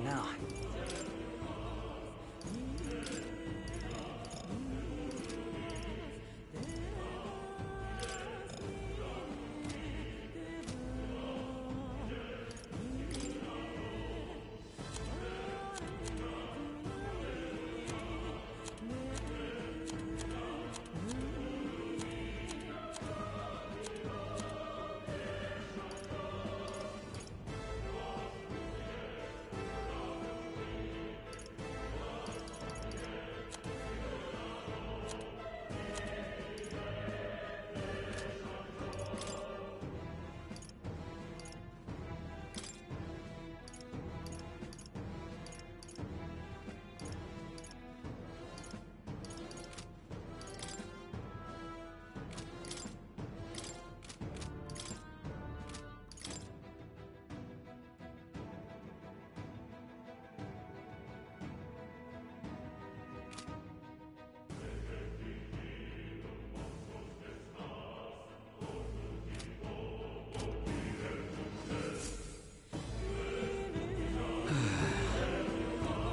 now.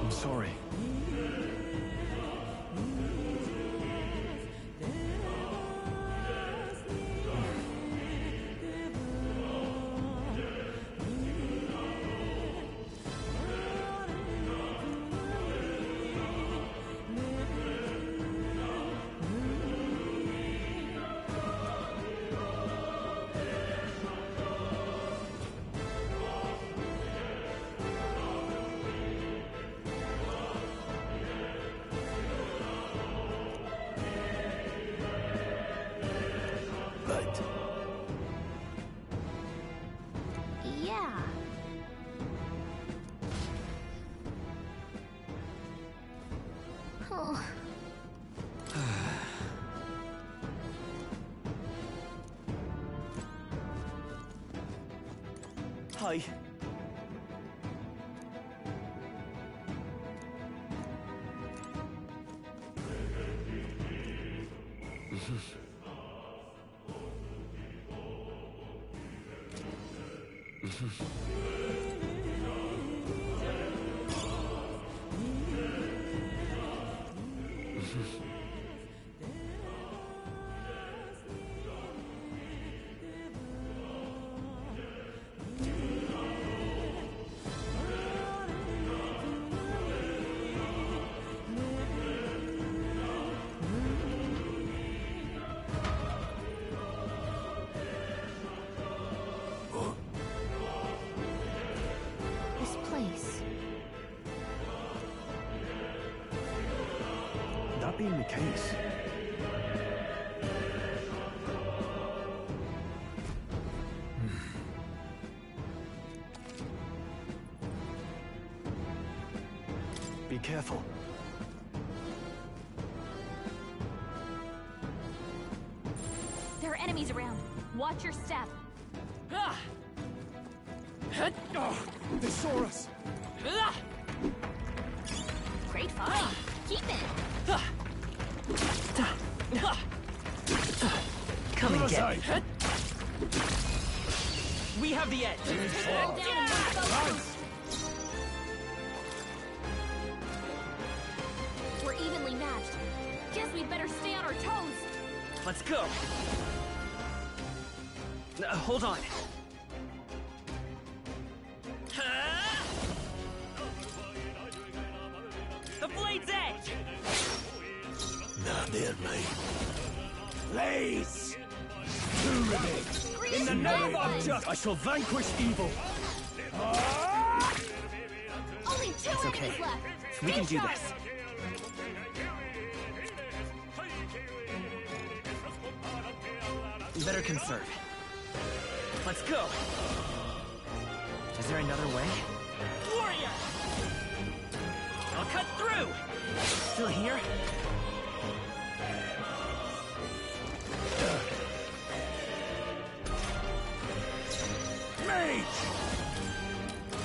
Sorry. Hi. That being the case, be careful. There are enemies around. Watch your step. Oh, they saw us. Great fight. Keep it. Come and get me. We have the edge. Hold down and focus. We're evenly matched. Guess we'd better stay on our toes. Let's go. Hold on. The blade's edge. Not there, mate. Blaze! In the name of justice, I shall vanquish evil. Only two It's okay. enemies left. We can Stay do sharp. this. Better conserve. Let's go. Is there another way? Warrior! I'll cut through! Still here? Mage!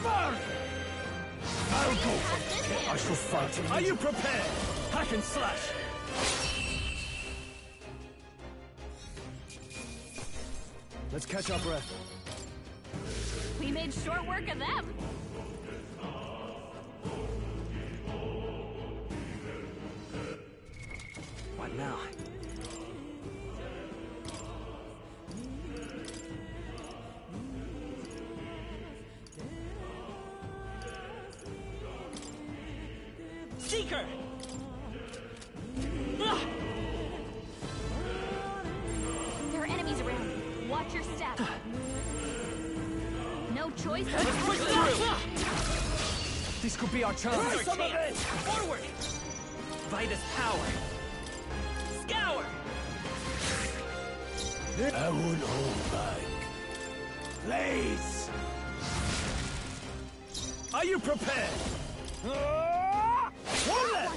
Burn! I'll go. I shall fight. Are you prepared? Hack and slash. Let's catch our breath. We made short work of them. Seeker! There are enemies around. Watch your step. No choice. Let's push through! This could be our chance. This is our chance! Forward! Vitus power! Scour! I won't hold back. Blaze! Are you prepared? One left!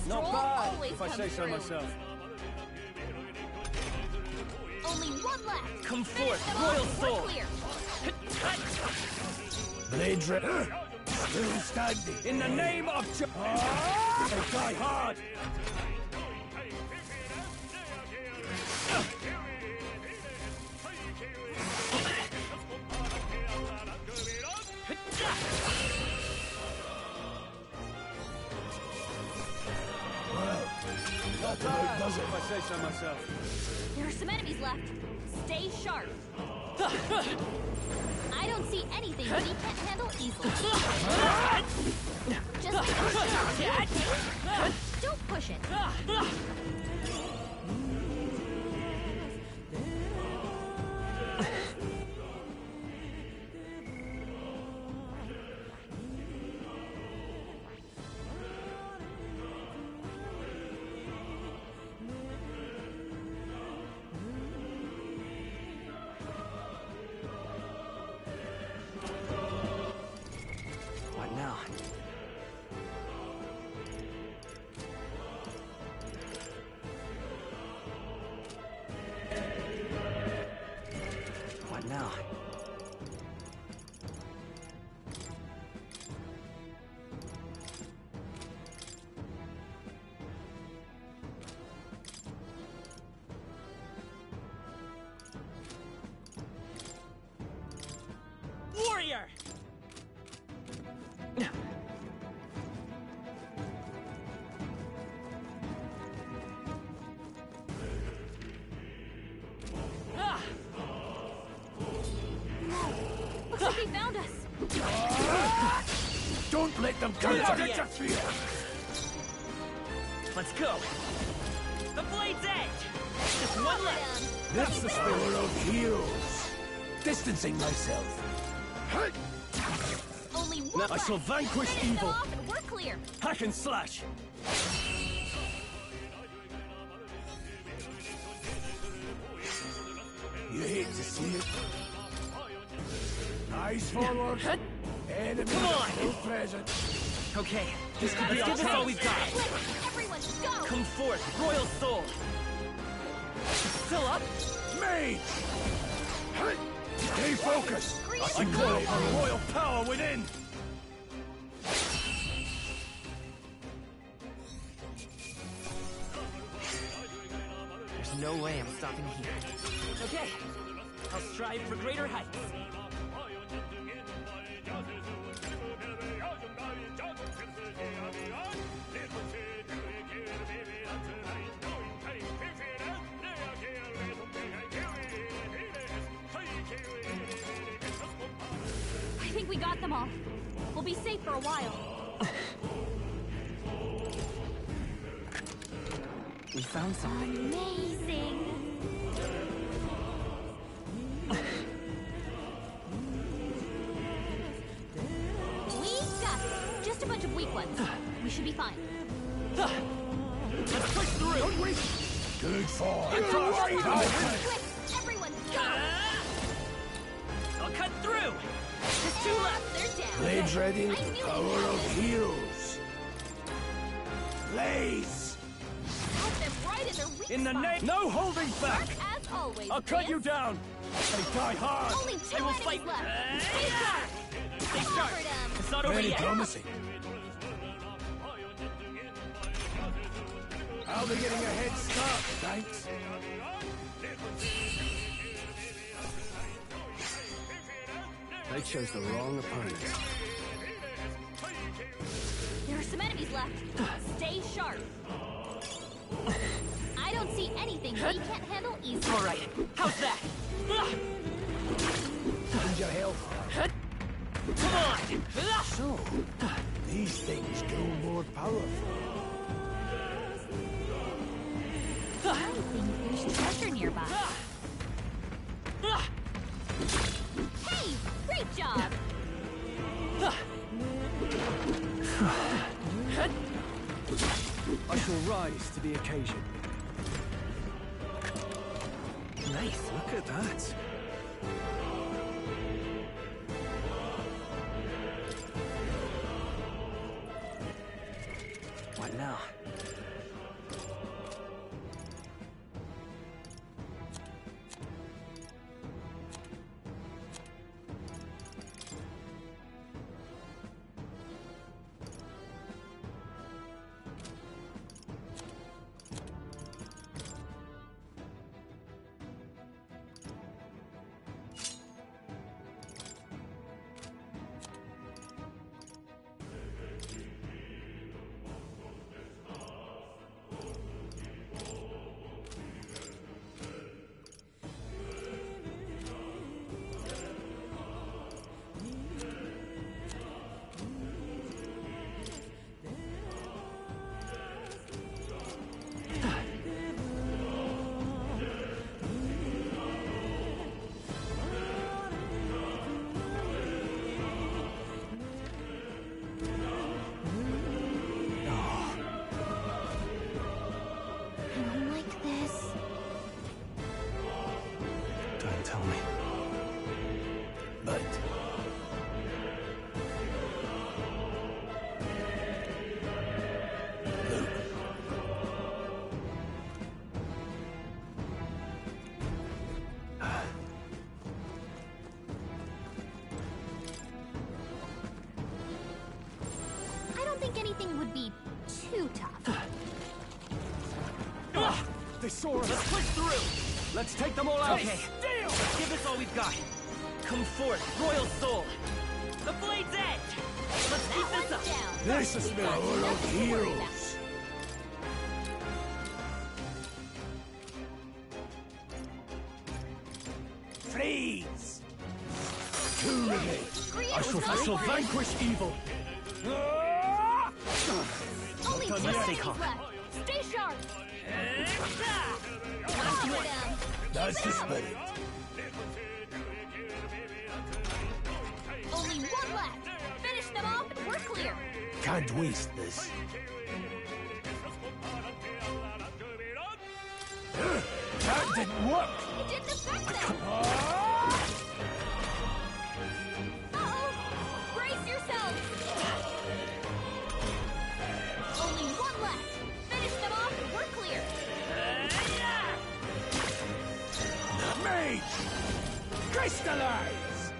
Not Stroll bad, always if I comes say so through. myself. Only one left. Come Finish forth, them royal off. soul! We're clear. Blade still standing. In the name of they die hard! Well, that about does it if I say so myself. There are some enemies left. Stay sharp. I don't see anything we can't handle easily. Just make it okay? Don't push it. What now? What now? Warrior! Ah! Looks like they found us. Don't let them come Yeah. to interfere! Let's go! The blade's edge! Just one left! That's the spirit of heroes. Distancing myself. Only one I left. shall vanquish Finish them evil. off and we're clear. Hack and slash. You hate to see it. Eyes forward. Enemy Come on. still present. Okay, This could be let's our give this all chance. we've got! Quick, everyone, go! Come forth, royal soul! Still up? Mage! Stay focused. I call it a royal power within. There's no way I'm stopping here. Okay, I'll strive for greater heights. I think we got them all. We'll be safe for a while. We found something. Amazing! We got this. Just a bunch of weak ones. We should be fine. Let's push through! Good for. Quick, everyone, go! I'll cut through! Just two left. They're down. Blades ready. I knew Power we'd have of this. heroes. Blaze. Got them right in their weak In the spot. name. No holding back. As always, I'll cut you Vance. down. They die hard. Only two I will enemies fight. left. Stay sharp. Stay sharp! Covered 'em. It's not over Very yet! promising. I'll be getting a head start, thanks. I chose the wrong opponent. There are some enemies left. Stay sharp. I don't see anything we can't handle easily. All right, how's that? Need your help. Come on! So, These things grow more powerful. I think there's treasure nearby. Hey, great job! I shall rise to the occasion. Nice. Look at that. What now? Tell me. But... Luke. I don't think anything would be too tough. They saw us. Let's push through! Let's take them all out. Okay, let's give this all we've got. Come forth, Royal Soul! The Blade's Edge! Let's keep this up! Down. This is We've the got Prologue nothing to worry about. heroes. Freeze! Two remain. I shall vanquish evil. Only two Let's stay enemies calm. left. Stay sharp. Conquer them. That's the spirit. Only one left. Finish them off and we're clear. Can't waste this. That didn't work. It didn't affect them. Uh-oh. Brace yourselves. Only one left. Finish them off and we're clear. Mage! Crystallize!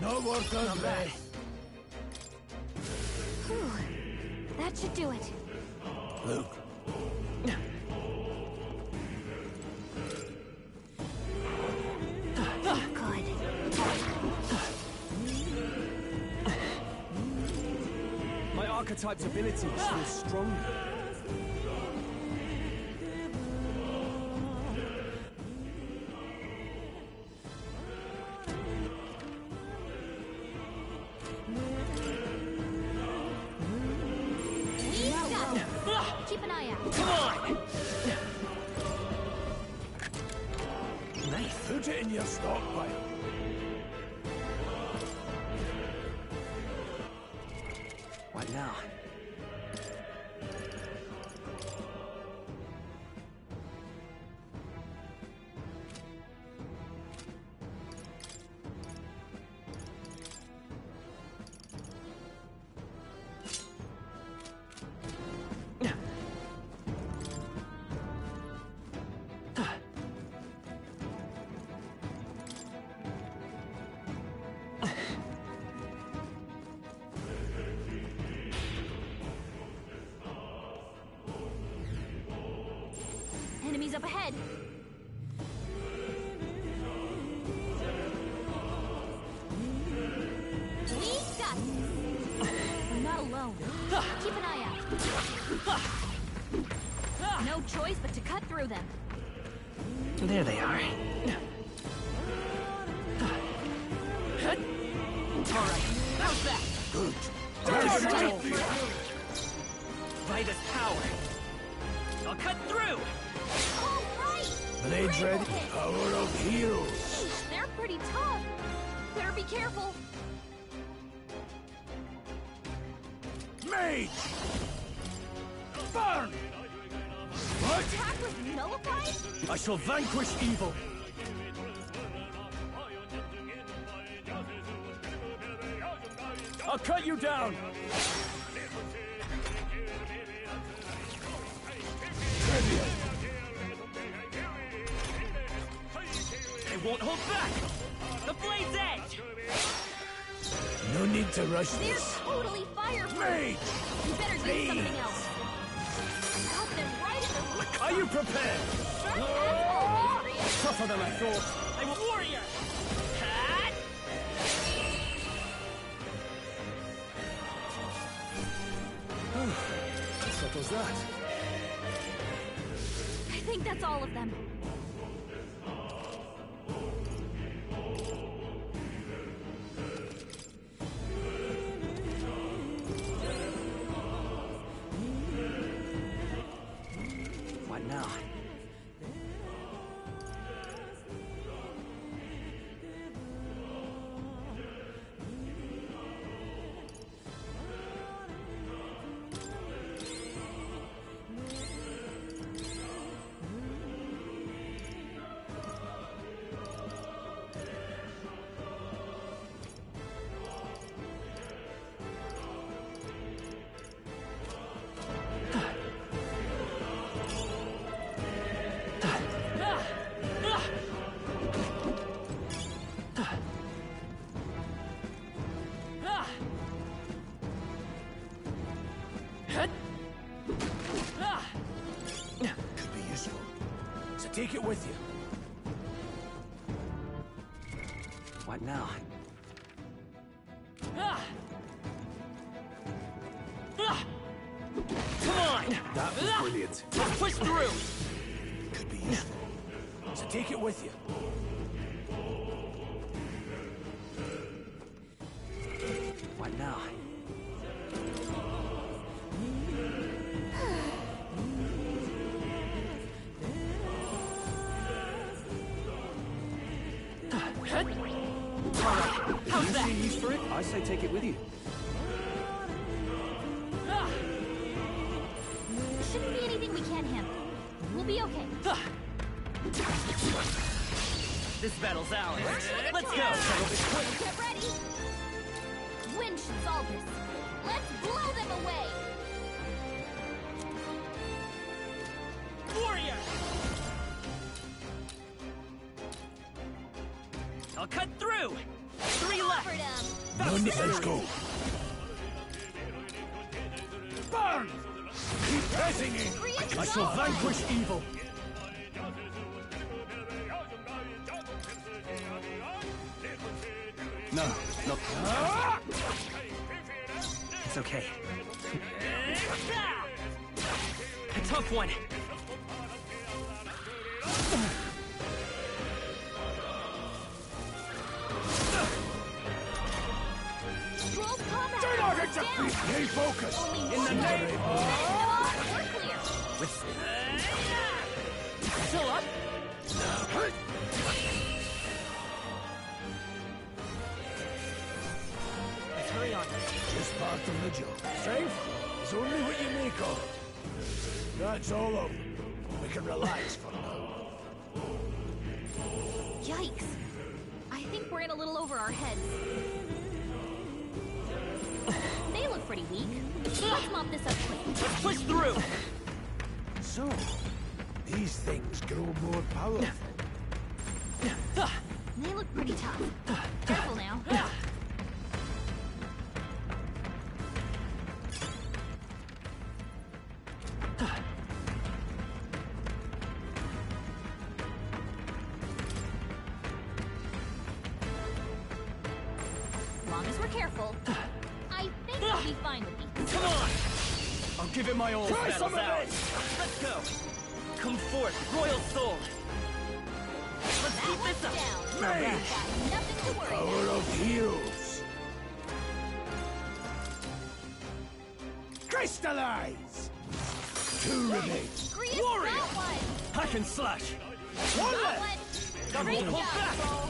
No more guns left. Whew. That should do it. Luke. Good. My archetype's abilities feel stronger. We got it. Keep an eye out. Come on! Nice. Put it in your stockpile. What now? Enemies up ahead. We got this. We're not alone. Keep an eye out. No choice but to cut through them. There they are. Good. Vitus power. I'll cut through. All right. Blades Critical ready. hit. Power of heroes. Jeez, they're pretty tough. Better be careful. Mage! Burn! What? Attack was nullified? I shall vanquish evil. I'll cut you down. Trivial. I won't hold back. The blade's edge. No need to rush They're this. totally fireproof. Mage! You better do something else. Help them right at the root. Are you prepared? Sharp as always, Rhea. Tougher than I thought. I'm a warrior. Hat. That settles that. I think that's all of them. What now? Could be useful. So take it with you. What now? Come on! That was brilliant. Let's push through! Could be useful. So take it with you. What now? How's that? Use for it? I say take it with you. Shouldn't be anything we can't handle. We'll be okay. This battle's ours. Let's go! Get ready. Wind should solve this. Let's blow them away. Warrior! I'll cut through! 3 left! Covered 'em. No need. Let's go. Burn! Keep pressing in. I shall vanquish evil. No, look. It's okay. A tough one. Scroll's combat. Do not It's down. interfere. Stay focused. Only In the one name minute. of... We're clear. With... Still up? Let's hurry on. Just part of the job. Strength is only what you make of it. That's all over. We can relax for now. Yikes. I think we're in a little over our heads. They look pretty weak. Let's mop this up quick. Let's push through! So, these things grow more powerful. They look pretty tough. Careful now. As long as we're careful, I think we'll be fine with these. Come on! I'll give it my all. This battle's ours! Let's go! Come forth, royal soul! Let's That keep one's this up! down. Mage. Got nothing to worry about. Power of heroes. Crystallize! Two remain. Grius Warrior! got one! Hack and slash! One Got left! one! Double Great hold job, back! Soul.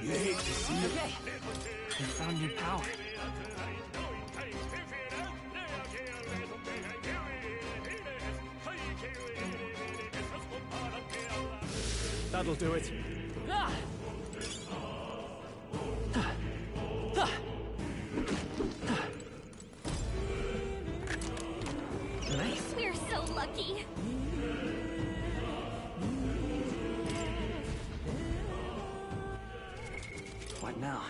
You hate to see it. Okay. I found new power. That'll do it. Ah! Nice. We're so lucky. What now?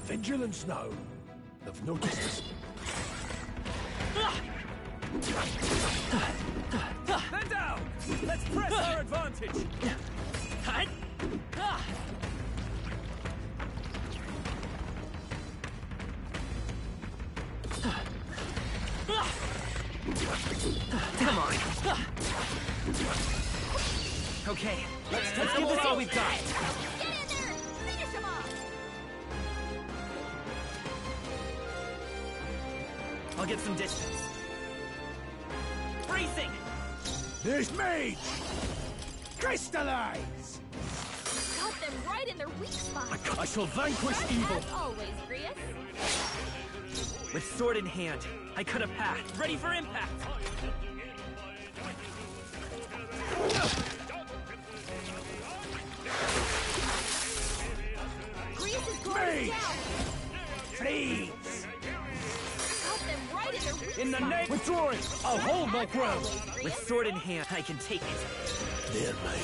Vigilance now. I've noticed this. Then down! Let's press our advantage! Hut! Come on! Okay, let's give this all we've got! Get in there! Finish him off! I'll get some distance. Bracing! There's Mage! Crystallize! Got them right in their weak spot. I shall vanquish evil! As always, Grius. With sword in hand, I cut a path, ready for impact! Grius is going Mage! down. Freeze! Got them right in their weak In the spot. neck! Withdrawing! I'll hold my ground! With sword in hand, I can take it. They're mine.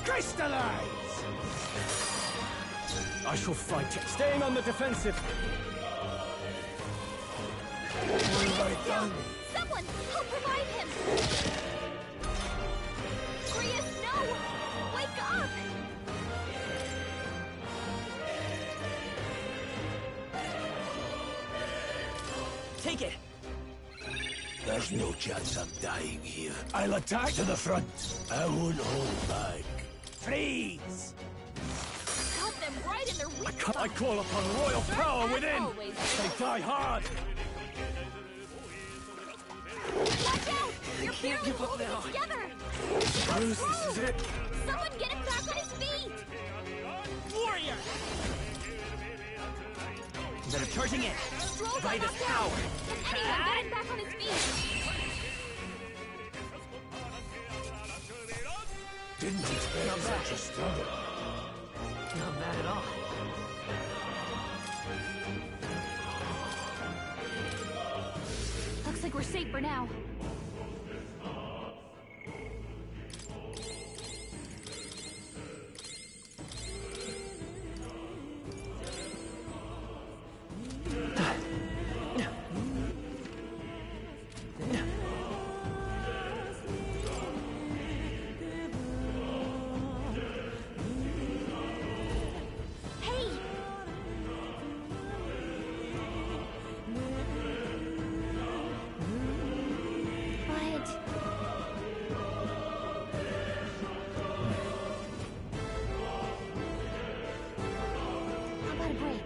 Crystallize! I shall fight it. Staying on the defensive. What have I done? Someone, help revive him! Grius, no! Wake up! Take it! There's no chance I'm dying here. I'll attack to the front. I won't hold back. Freeze! Got them right in their weak I call upon royal power As within! always, They die hard! Watch out! You're can't barely give up holding now. it together! Bruce, this is it. Someone get him back on his feet! Warrior! Instead of charging in, Stroll by got this knocked power! out. Can anyone get him back on his feet? Didn't expect such a struggle. Not bad at all. Looks like we're safe for now. Hey! But... How about a break?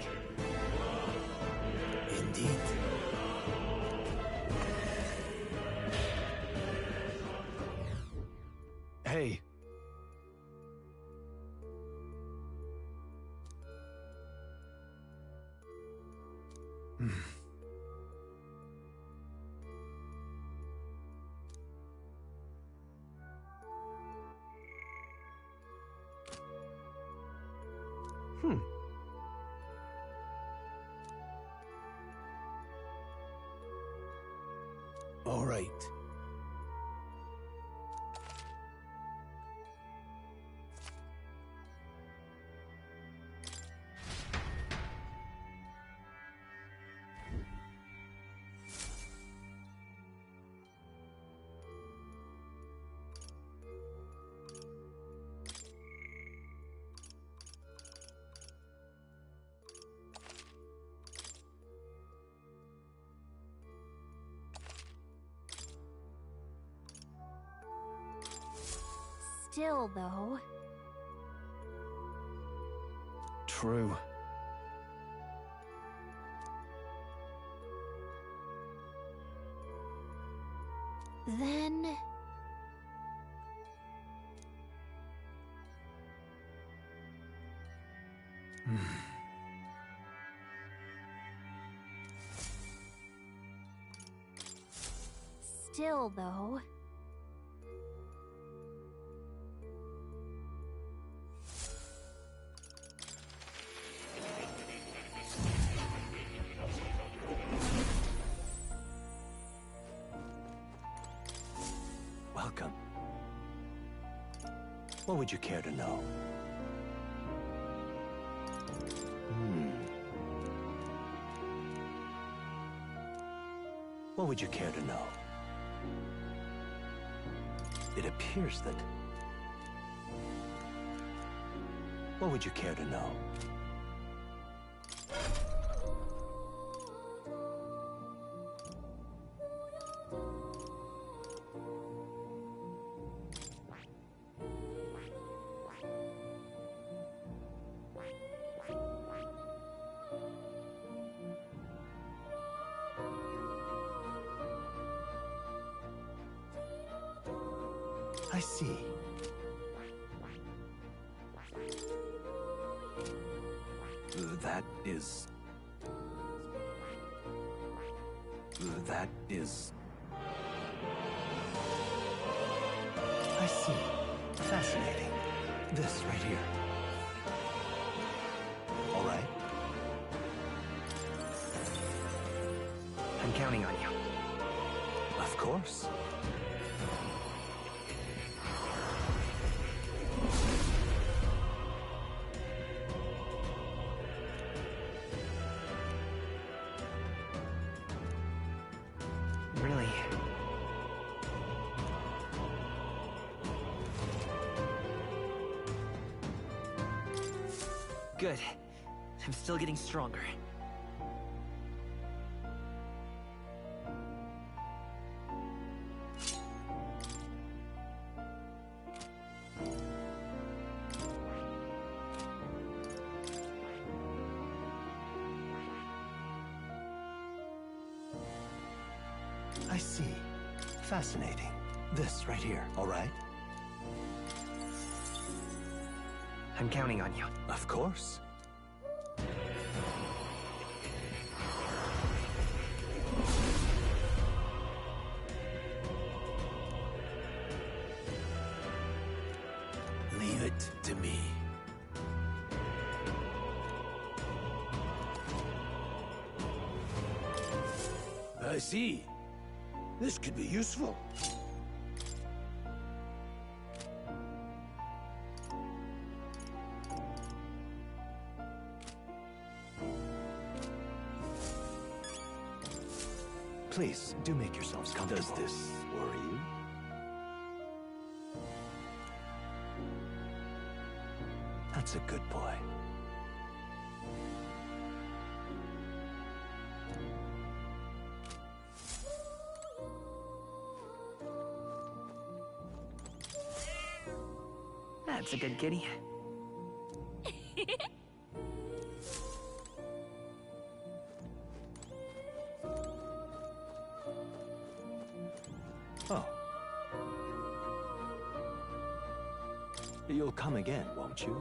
Indeed. Hey. All right. Still, though. True. Then... Still, though. Welcome. What would you care to know? What would you care to know? It appears that... What would you care to know? I see. That is... I see. Fascinating. This right here. All right. I'm counting on you. Of course. Really? Good. I'm still getting stronger. I see. Fascinating. This right here, all right? I'm counting on you. Of course. Leave it to me. I see. This could be useful. Please, do make yourselves comfortable. Does this worry you? That's a good boy. That's a good kitty. Oh. You'll come again, won't you?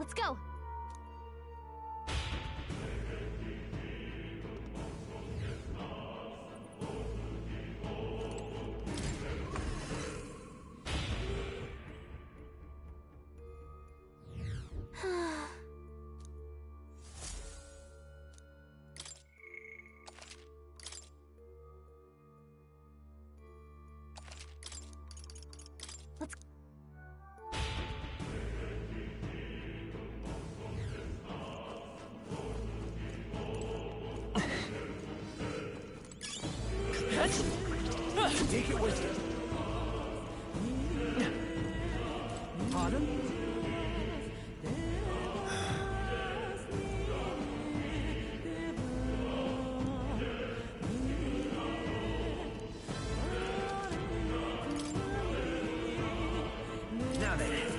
Let's go. Let's Take it with you. Pardon? Now then.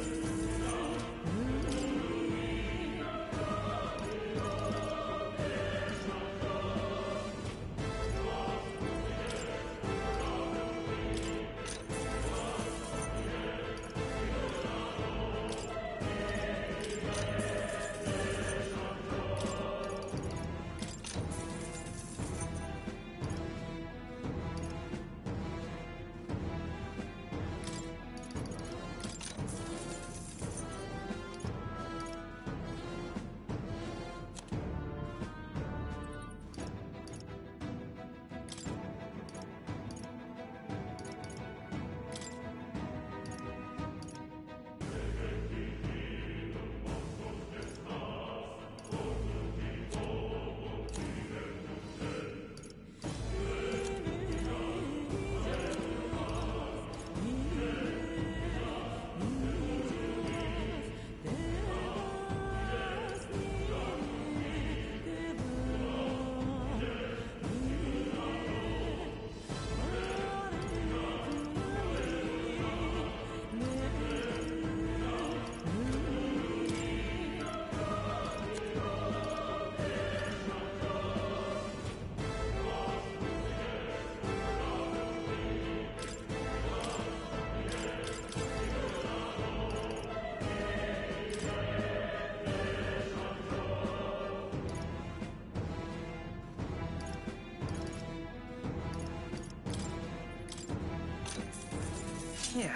Yeah.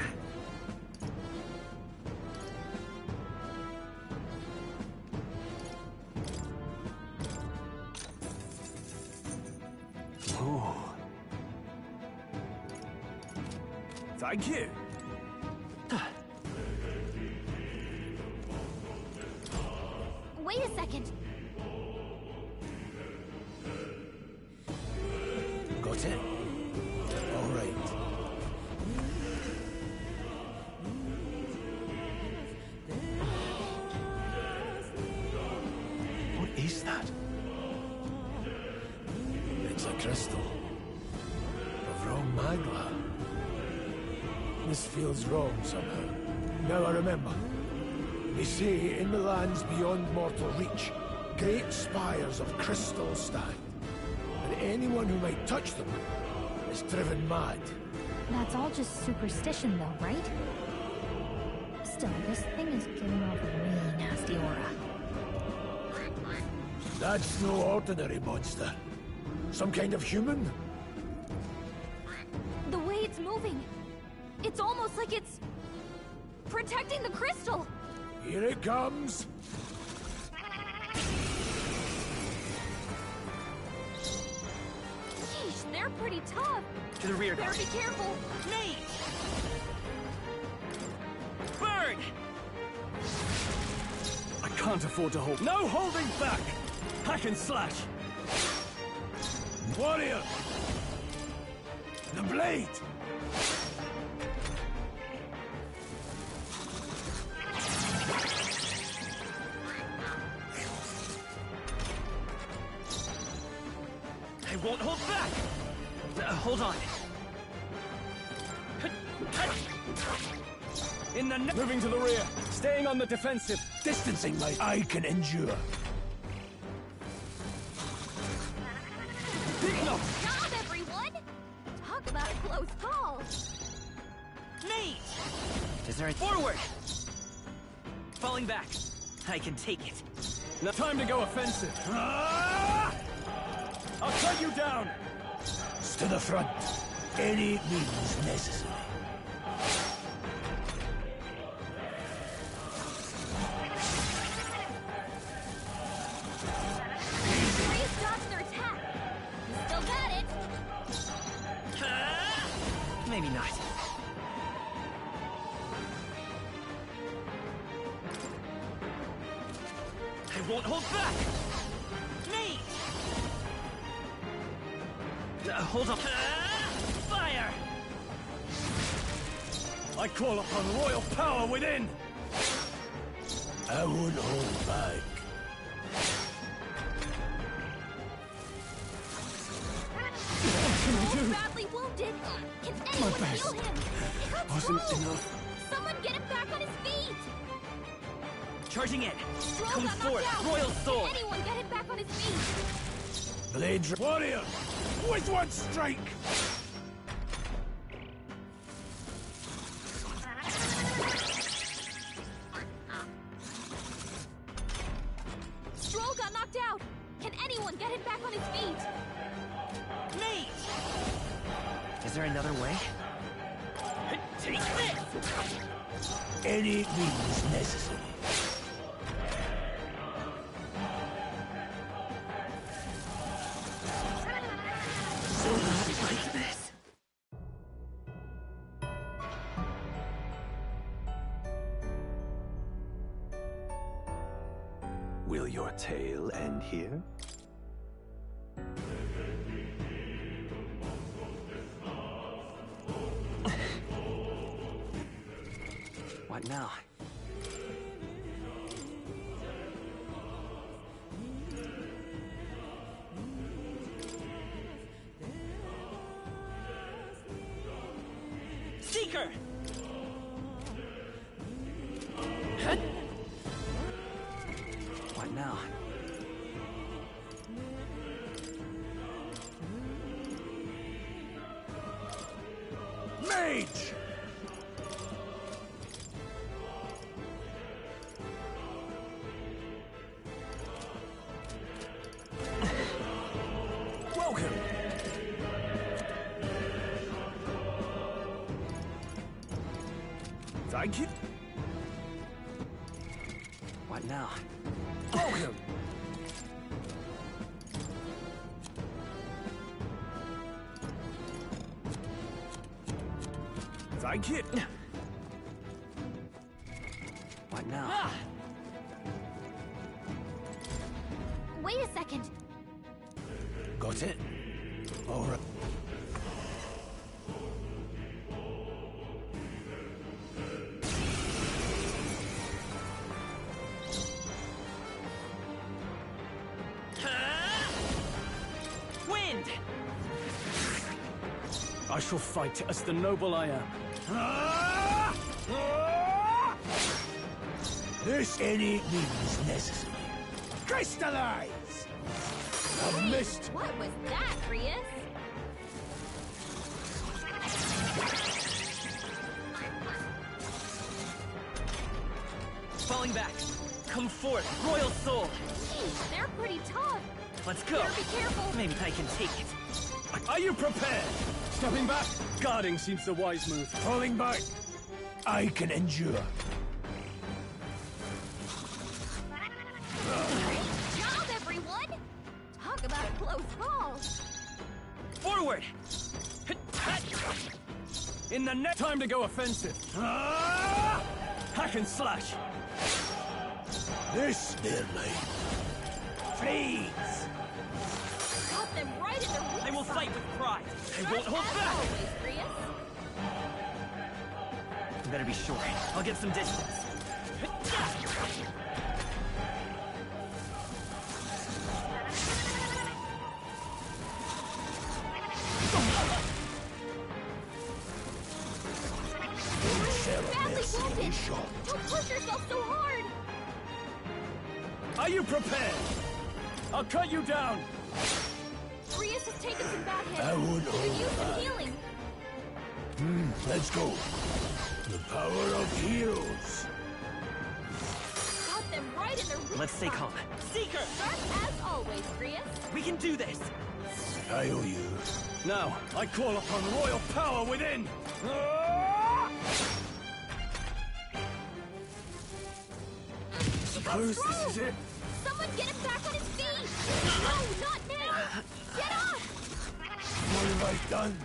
Ooh. Thank you. wait a second. Got it? All right. What is that? It's a crystal. Of wrong magma. This feels wrong somehow. Now I remember. They say in the lands beyond mortal reach, great spires of crystal stand. And anyone who might touch them is driven mad. That's all just superstition though, right? Still, this thing is giving off a really nasty aura. That's no ordinary monster. Some kind of human? The way it's moving, it's almost like it's protecting the crystal. Here it comes! Yeesh, they're pretty tough. To the rear Better guard. be careful. Nate! Bird! I can't afford to hold. No holding back! Hack and slash! Warrior! The blade! I won't hold back! Hold on. In the Moving to the rear, staying on the defensive, distancing my I can endure. Job, everyone! Talk about a close call. Nate! Is there a forward? Falling back. I can take it. Now time to go offensive. Ah! I'll cut you down! To the front. Any means necessary. Freeze dodged their attack. You still got it. Maybe not. I won't hold back! Me! Hold up. Fire! I call upon royal power within! I won't hold back. He's badly wounded. Can anyone heal him? He got Wasn't through. enough. Someone get him back on his feet. Charging in! Stroll Come got knocked forth, out. Royal Soul! Can anyone get him back on his feet? Blade warrior! With one strike! Stroll got knocked out. Can anyone get him back on his feet? Me! Is there another way? Take this! Any means necessary. So not like this. Will your tale end here? What now? Seeker! What now? Mage! Welcome! Thank you. What now? Welcome! Thank you. What now? Wait a second. Got it? All right. Wind! I shall fight as the noble I am. This any means necessary. Crystallize! I've missed. What was that, Prius? Falling back! Come forth, Royal Soul! Geez, they're pretty tough. Let's go! Better be careful. Maybe I can take it. Are you prepared? Stepping back? Guarding seems the wise move. Falling back. I can endure. Great job, everyone. Talk about a close call. Forward! In the next time to go offensive. Hack and slash. This their life. Freeze! Got them right in their weak I will spot. fight with pride! I won't hold As back! always, Prius. Better be sure. I'll get some distance. Badly wounded. Shot. Don't push yourself so hard. Are you prepared? I'll cut you down. Prius has taken some bad hits. I would Could hold use some back. healing. Let's go. The power of heroes. Got them right right in their weak Let's stay spot. calm. Seeker! Sharp as always, Grius. We can do this! I owe you. Now, I call upon royal power within! Suppose this is it? Someone get him back on his feet! No, not now! Get off! What have I done?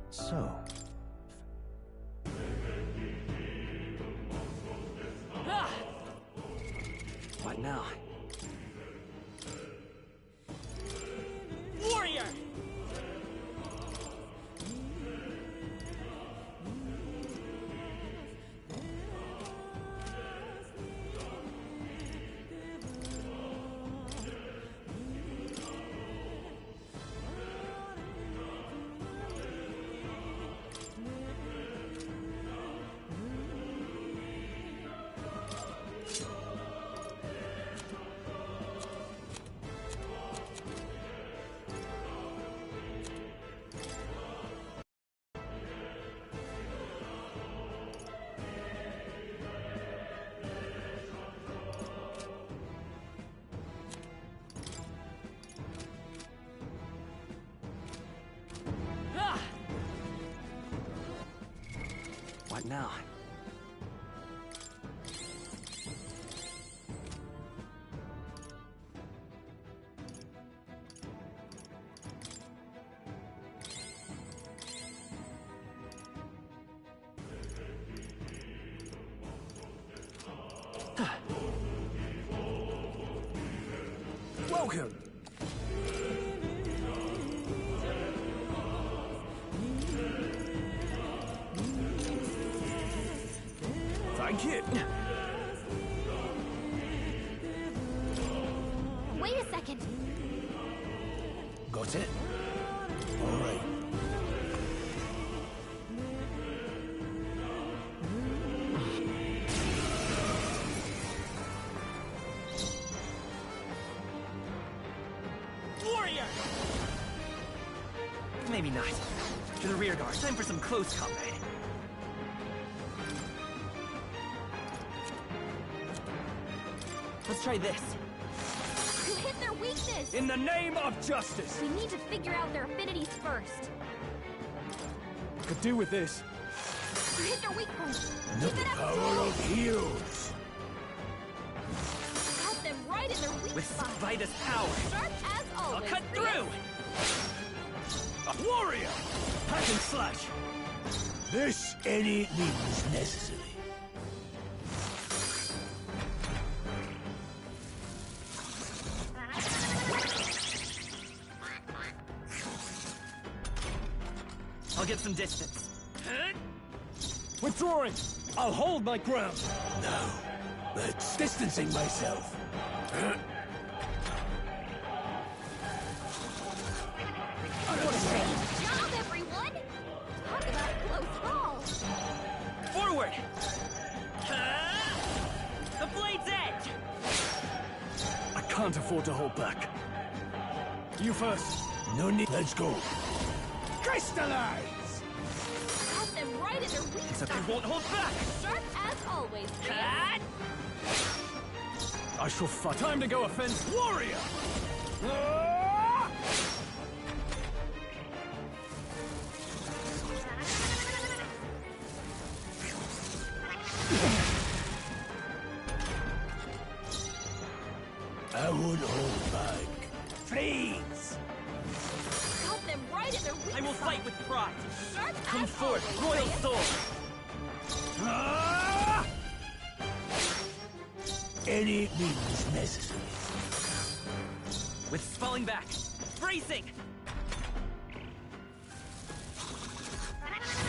So, Ah! What now? Warrior! Ah! What now? Welcome. Thank you. Wait a second. Got it? All right. Warrior! Maybe not. To the rear guard. Time for some close combat. Let's try this. You hit their weakness! In the name of justice! We need to figure out their affinities first. Could do with this. You hit their weak point. The Keep it up. power of heroes. Cut them right in their weak With spot. Vitus power. Sharp as I'll always. cut Grius. through! A warrior! Hack and slash! This any means necessary. I'll get some distance. Withdrawing! I'll hold my ground! No, but distancing myself. Great job, everyone! Talk about a close call. Forward! The blade's edge! I can't afford to hold back. You first. No need. Let's go. Crystallize! Cut them right in their weak Except spot. I won't hold back! Sharp as always. Grius. Ah! I shall fight. Time to go offense. Warrior! I won't hold back. Freeze! Cut them right in their weak I will spot. fight with pride! Sharp Come as forth, always. royal Grius. soul! Ah! Any means necessary. With falling back! Bracing!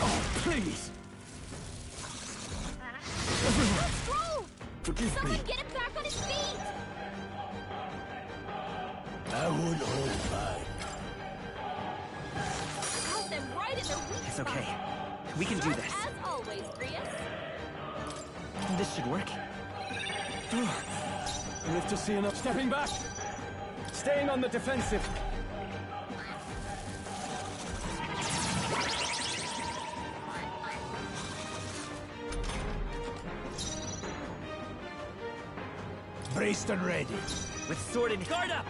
Oh, please! Let's go! Forgive Someone me. get him back on his feet! I won't hold back. Cut them right in their weak It's spot. okay. We can do Sharp this. as always, Grius. This should work. Live to see enough. Stepping back! Staying on the defensive. Braced and ready. With sword and guard up!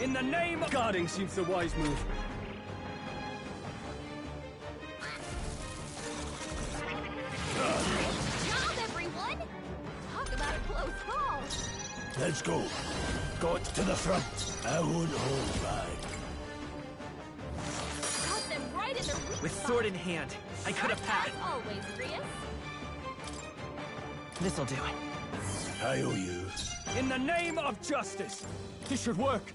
In the name of... Guarding seems the wise move. Job, everyone! Talk about a close call! Let's go. Got to the front. I won't hold back. Caught them right in their weak With spot. sword in hand, I could have As passed. always, Rias. This'll do. I owe you. In the name of justice! This should work.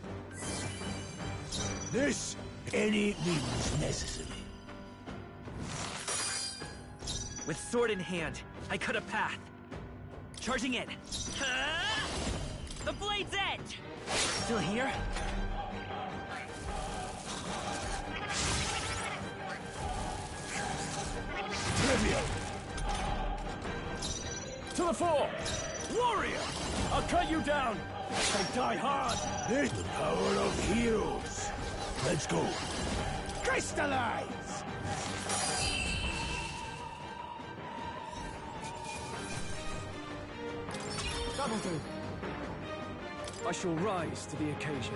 This, any means necessary. With sword in hand, I cut a path. Charging in. The blade's edge! Still here? Trivial. To the fore! Warrior! I'll cut you down! So die hard! This the power of heroes. Let's go. Crystallize! That'll do. I shall rise to the occasion.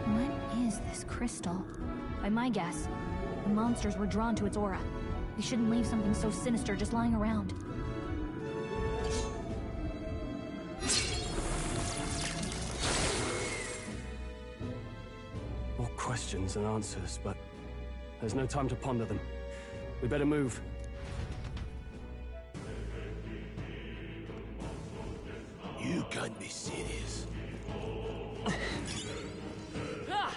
What is this crystal? By my guess, the monsters were drawn to its aura. They shouldn't leave something so sinister just lying around. More questions than answers, but there's no time to ponder them. We better move. You can't be serious. Ah!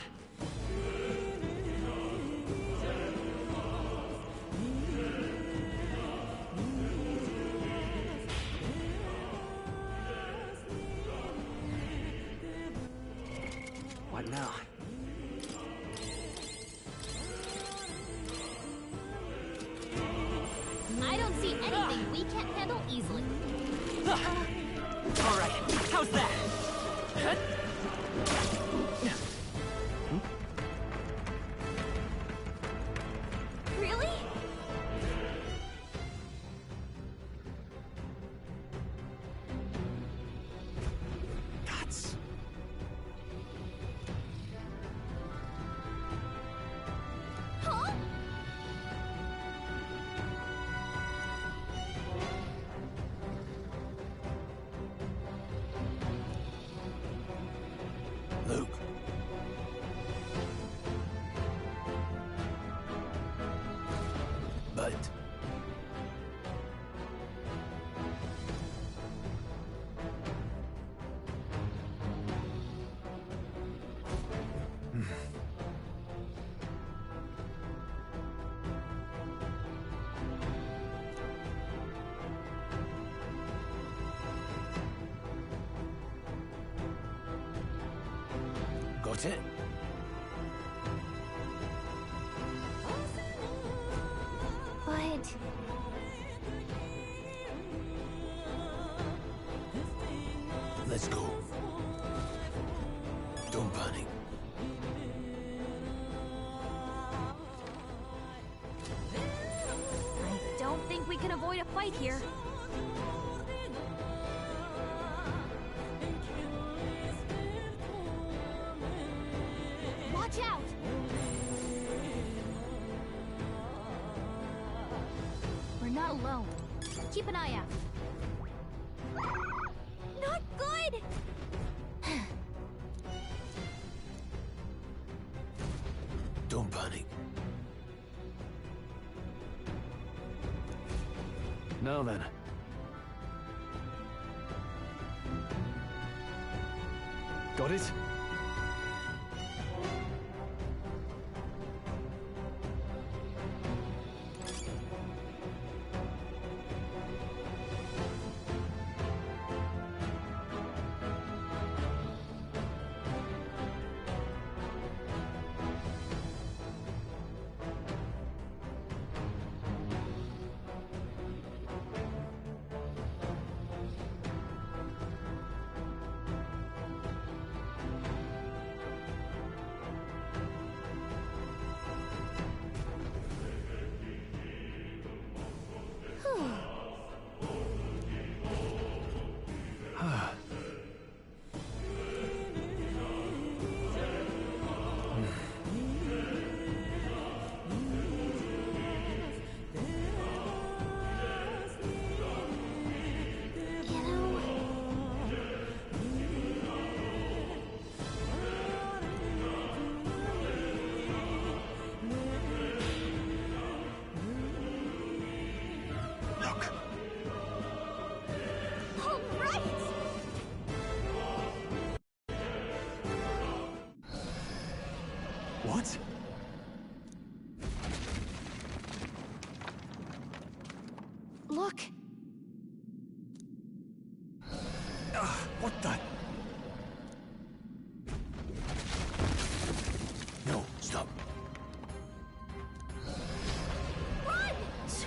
What now? I don't see anything we can't handle easily. All right, how's that? Really? Guts. Huh? Luke. But got it? But... Let's go. Don't panic. I don't think we can avoid a fight here. Watch out! We're not alone. Keep an eye out. Not good! Don't panic. Now then. Got it? What? Look! What the? No, stop. Run! Hurry!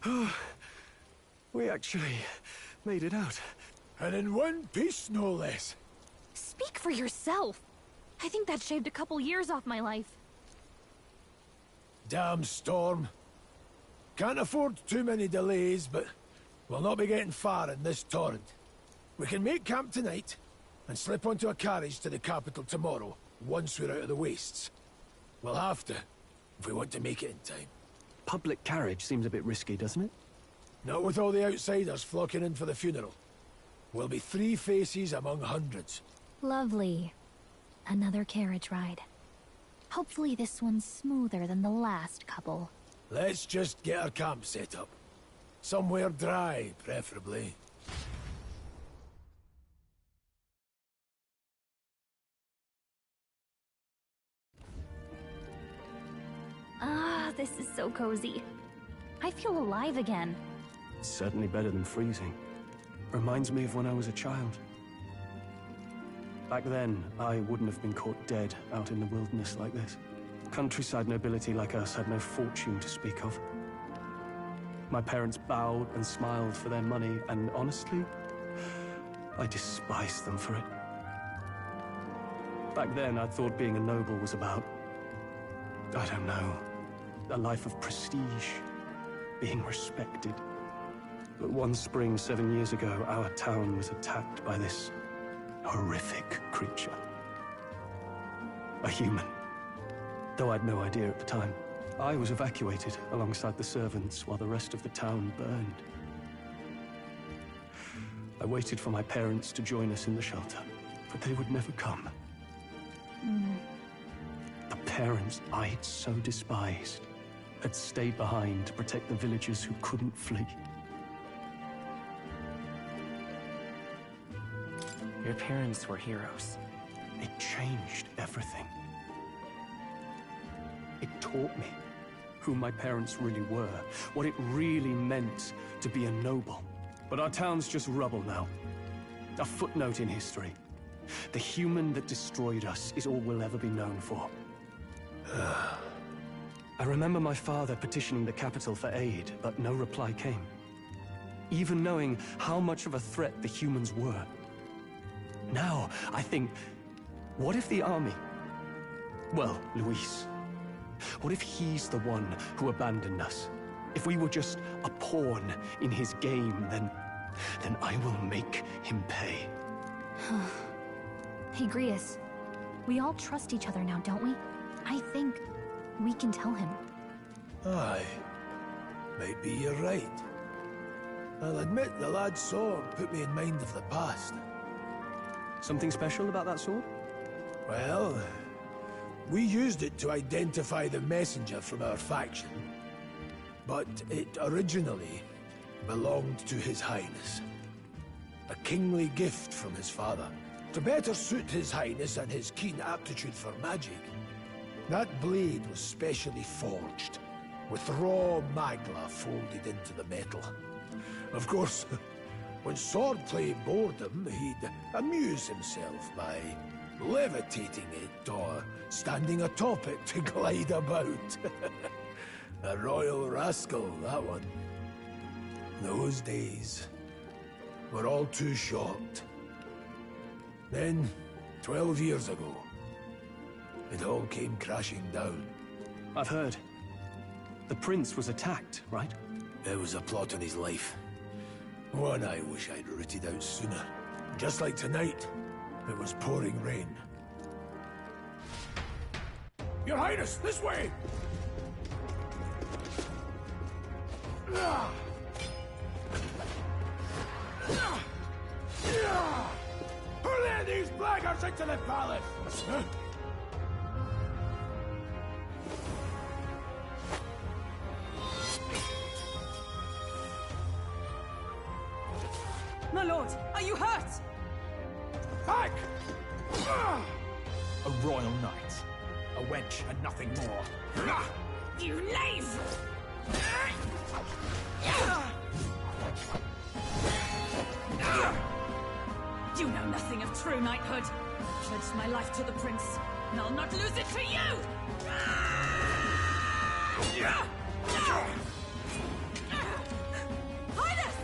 Run! We actually made it out. And in one piece, no less. Speak for yourself. I think that shaved a couple years off my life. Damn storm. Can't afford too many delays, but we'll not be getting far in this torrent. We can make camp tonight, and slip onto a carriage to the capital tomorrow, once we're out of the wastes. We'll have to, if we want to make it in time. Public carriage seems a bit risky, doesn't it? Not with all the outsiders flocking in for the funeral. We'll be 3 faces among hundreds. Lovely. Another carriage ride. Hopefully this one's smoother than the last couple. Let's just get our camp set up. Somewhere dry, preferably. Ah, this is so cozy. I feel alive again. It's certainly better than freezing. Reminds me of when I was a child. Back then, I wouldn't have been caught dead out in the wilderness like this. Countryside nobility like us had no fortune to speak of. My parents bowed and smiled for their money, and honestly, I despised them for it. Back then, I thought being a noble was about, I don't know, a life of prestige, being respected. But one spring 7 years ago, our town was attacked by this horrific creature. A human. Though I'd no idea at the time. I was evacuated alongside the servants while the rest of the town burned. I waited for my parents to join us in the shelter, but they would never come. The parents I'd so despised had stayed behind to protect the villagers who couldn't flee. Your parents were heroes. It changed everything. It taught me who my parents really were, what it really meant to be a noble. But our town's just rubble now. A footnote in history. The human that destroyed us is all we'll ever be known for. I remember my father petitioning the capital for aid, but no reply came. Even knowing how much of a threat the humans were. Now, I think, what if the army... Well, Luis. What if he's the one who abandoned us? If we were just a pawn in his game, then I will make him pay. Hey, Grius. We all trust each other now, don't we? I think we can tell him. Aye. Maybe you're right. I'll admit the lad's sword put me in mind of the past. Something special about that sword? Well, we used it to identify the messenger from our faction. But it originally belonged to His Highness. A kingly gift from his father, to better suit His Highness and his keen aptitude for magic. That blade was specially forged, with raw magla folded into the metal. Of course, when swordplay bored him, he'd amuse himself by levitating it or standing atop it to glide about. A royal rascal, that one. Those days were all too short. Then, 12 years ago, it all came crashing down. I've heard. The prince was attacked, right? There was a plot on his life. One I wish I'd rooted out sooner. Just like tonight, it was pouring rain. Your Highness, this way! Flaggers into the palace! My lord, are you hurt? Back! A royal knight. A wench and nothing more. You knave! You know nothing of true knighthood. I pledged my life to the prince, and I'll not lose it to you! Highness!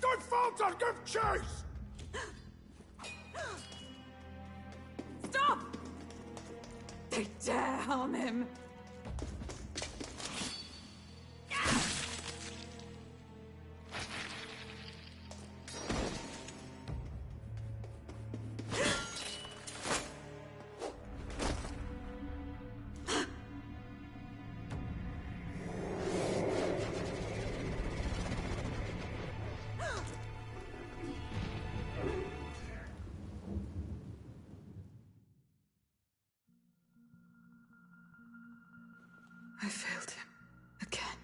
Don't falter! Give chase! Stop! They dare harm him! I failed him. Again.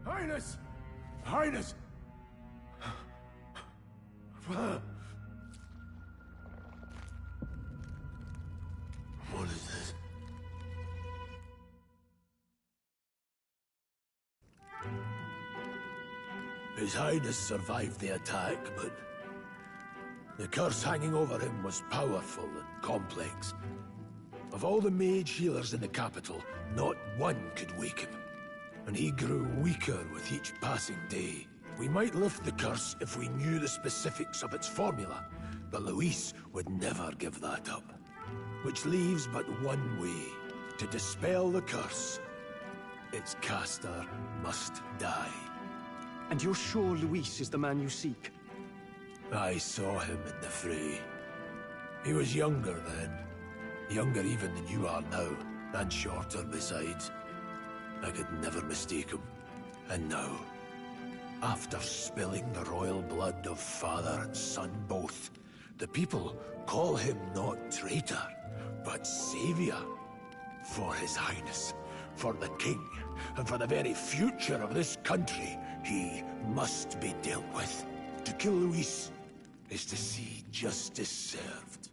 Highness! Highness! What is this? His Highness survived the attack, but the curse hanging over him was powerful and complex. Of all the mage healers in the capital, not one could wake him. And he grew weaker with each passing day. We might lift the curse if we knew the specifics of its formula, but Luis would never give that up. Which leaves but one way. To dispel the curse, its caster must die. And you're sure Luis is the man you seek? I saw him in the fray. He was younger then. Younger even than you are now, and shorter besides. I could never mistake him. And now, after spilling the royal blood of father and son both, the people call him not traitor, but savior. For his Highness, for the king, and for the very future of this country, he must be dealt with. To kill Luis is to see justice served.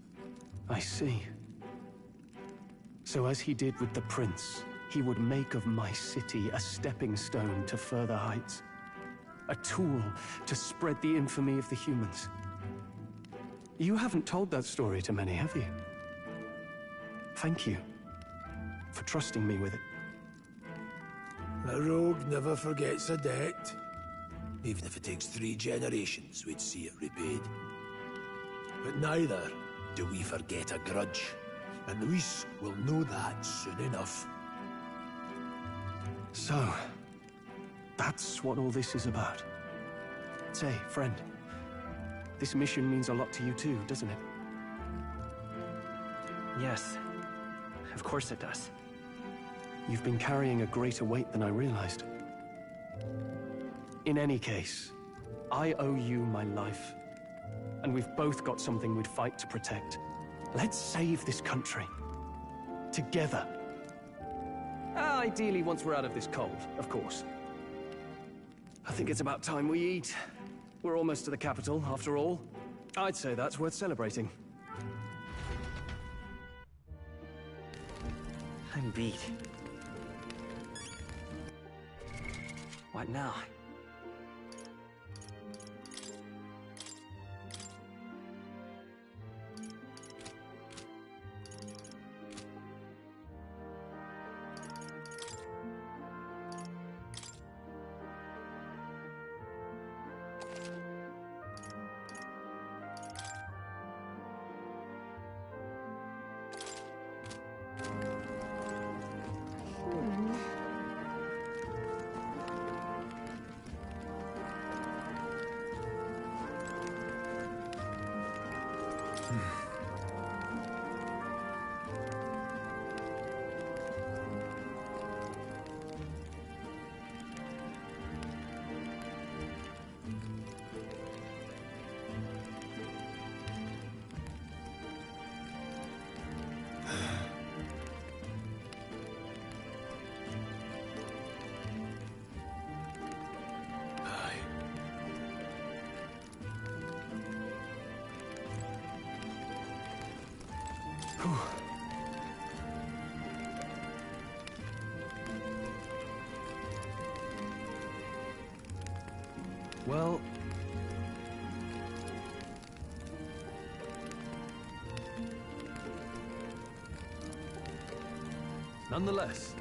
I see. So as he did with the prince, he would make of my city a stepping stone to further heights. A tool to spread the infamy of the humans. You haven't told that story to many, have you? Thank you for trusting me with it. A rogue never forgets a debt. Even if it takes 3 generations, we'd see it repaid. But neither do we forget a grudge. And Luis will know that soon enough. So, that's what all this is about. Say, friend, this mission means a lot to you too, doesn't it? Yes. Of course it does. You've been carrying a greater weight than I realized. In any case, I owe you my life. And we've both got something we'd fight to protect. Let's save this country. Together. Ideally, once we're out of this cold, of course. I think it's about time we eat. We're almost to the capital, after all. I'd say that's worth celebrating. I'm beat. What now? Well... nonetheless...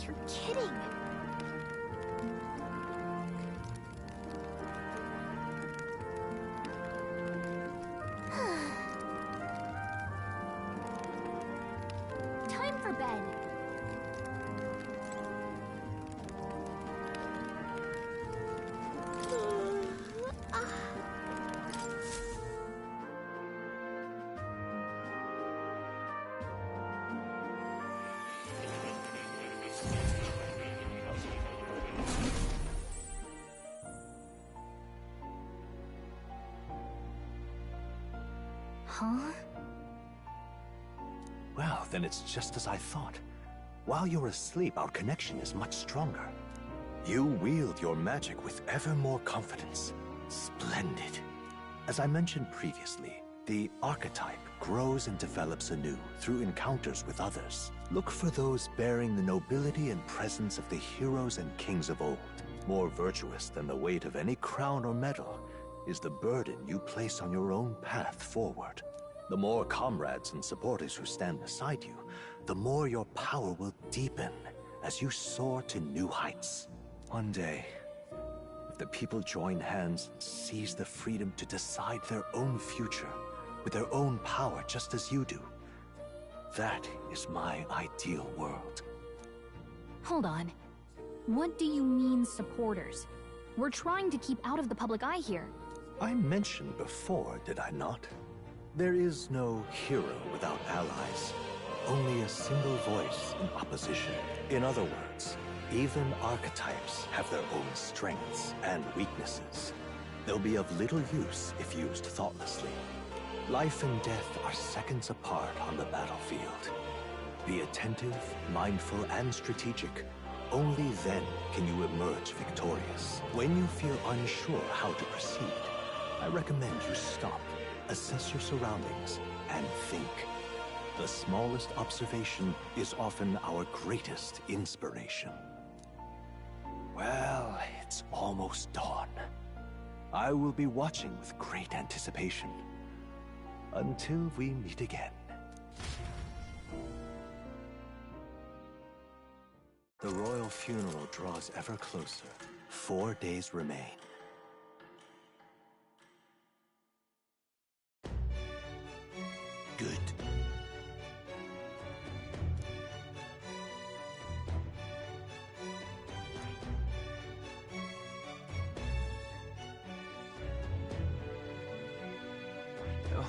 You're kidding! Time for bed. Huh? Well, then it's just as I thought. While you're asleep, our connection is much stronger. You wield your magic with ever more confidence. Splendid. As I mentioned previously, the archetype grows and develops anew through encounters with others. Look for those bearing the nobility and presence of the heroes and kings of old. More virtuous than the weight of any crown or medal is the burden you place on your own path forward. The more comrades and supporters who stand beside you, the more your power will deepen as you soar to new heights. One day, if the people join hands and seize the freedom to decide their own future with their own power just as you do, that is my ideal world. Hold on. What do you mean, supporters? We're trying to keep out of the public eye here. I mentioned before, did I not? There is no hero without allies. Only a single voice in opposition. In other words, even archetypes have their own strengths and weaknesses. They'll be of little use if used thoughtlessly. Life and death are seconds apart on the battlefield. Be attentive, mindful, and strategic. Only then can you emerge victorious. When you feel unsure how to proceed, I recommend you stop, assess your surroundings, and think. The smallest observation is often our greatest inspiration. Well, it's almost dawn. I will be watching with great anticipation. Until we meet again. The royal funeral draws ever closer. 4 days remain. Good.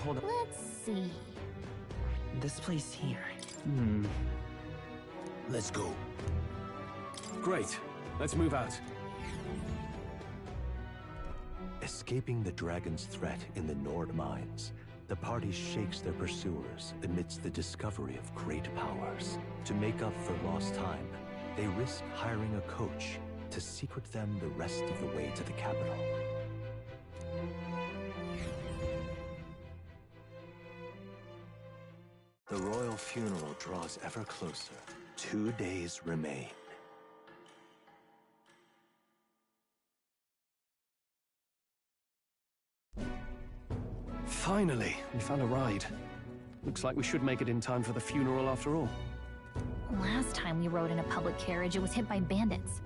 Hold on. Let's see. This place here. Let's go. Great. Let's move out. Escaping the dragon's threat in the Nord mines, the party shakes their pursuers amidst the discovery of great powers. To make up for lost time, they risk hiring a coach to secret them the rest of the way to the capital. The royal funeral draws ever closer. 2 days remain. Finally, we found a ride. Looks like we should make it in time for the funeral after all. Last time we rode in a public carriage, it was hit by bandits.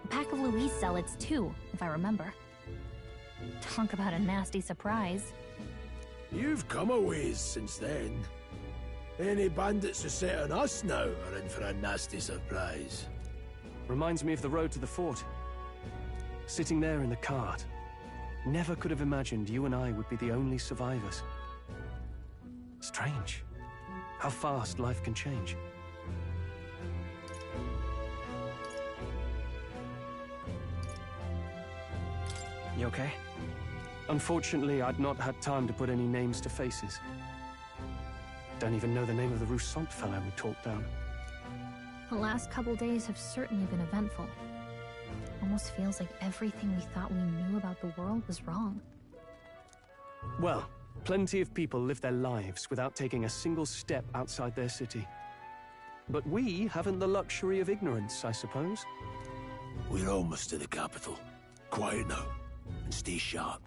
A pack of Louise zealots, too, if I remember. Talk about a nasty surprise. You've come a ways since then. Any bandits who set on us now are in for a nasty surprise. Reminds me of the road to the fort. Sitting there in the cart. Never could have imagined you and I would be the only survivors. Strange. How fast life can change. You okay? Unfortunately, I'd not had time to put any names to faces. Don't even know the name of the Roussant fellow we talked down. The last couple days have certainly been eventful. Almost feels like everything we thought we knew about the world was wrong. Well, plenty of people live their lives without taking a single step outside their city. But we haven't the luxury of ignorance, I suppose. We're almost to the capital. Quiet now, and stay sharp.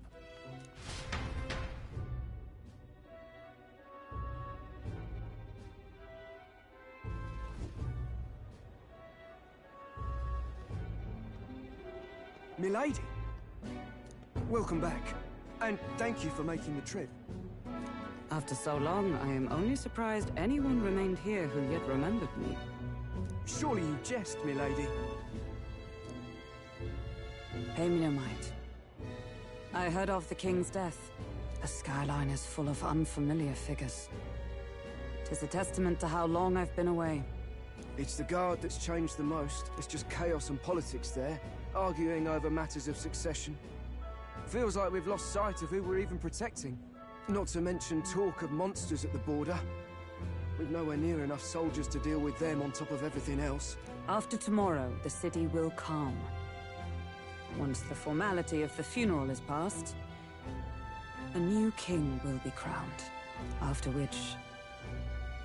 Milady, welcome back, and thank you for making the trip. After so long, I am only surprised anyone remained here who yet remembered me. Surely you jest, milady. Pay me no mind. I heard of the king's death. The skyline is full of unfamiliar figures. 'Tis a testament to how long I've been away. It's the guard that's changed the most. It's just chaos and politics there, arguing over matters of succession. Feels like we've lost sight of who we're even protecting. Not to mention talk of monsters at the border. We've nowhere near enough soldiers to deal with them on top of everything else. After tomorrow, the city will calm. Once the formality of the funeral is past, a new king will be crowned. After which,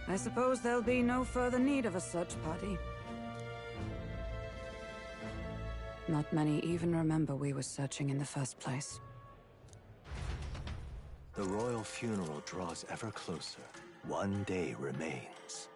I suppose there'll be no further need of a search party. Not many even remember we were searching in the first place. The royal funeral draws ever closer. One day remains.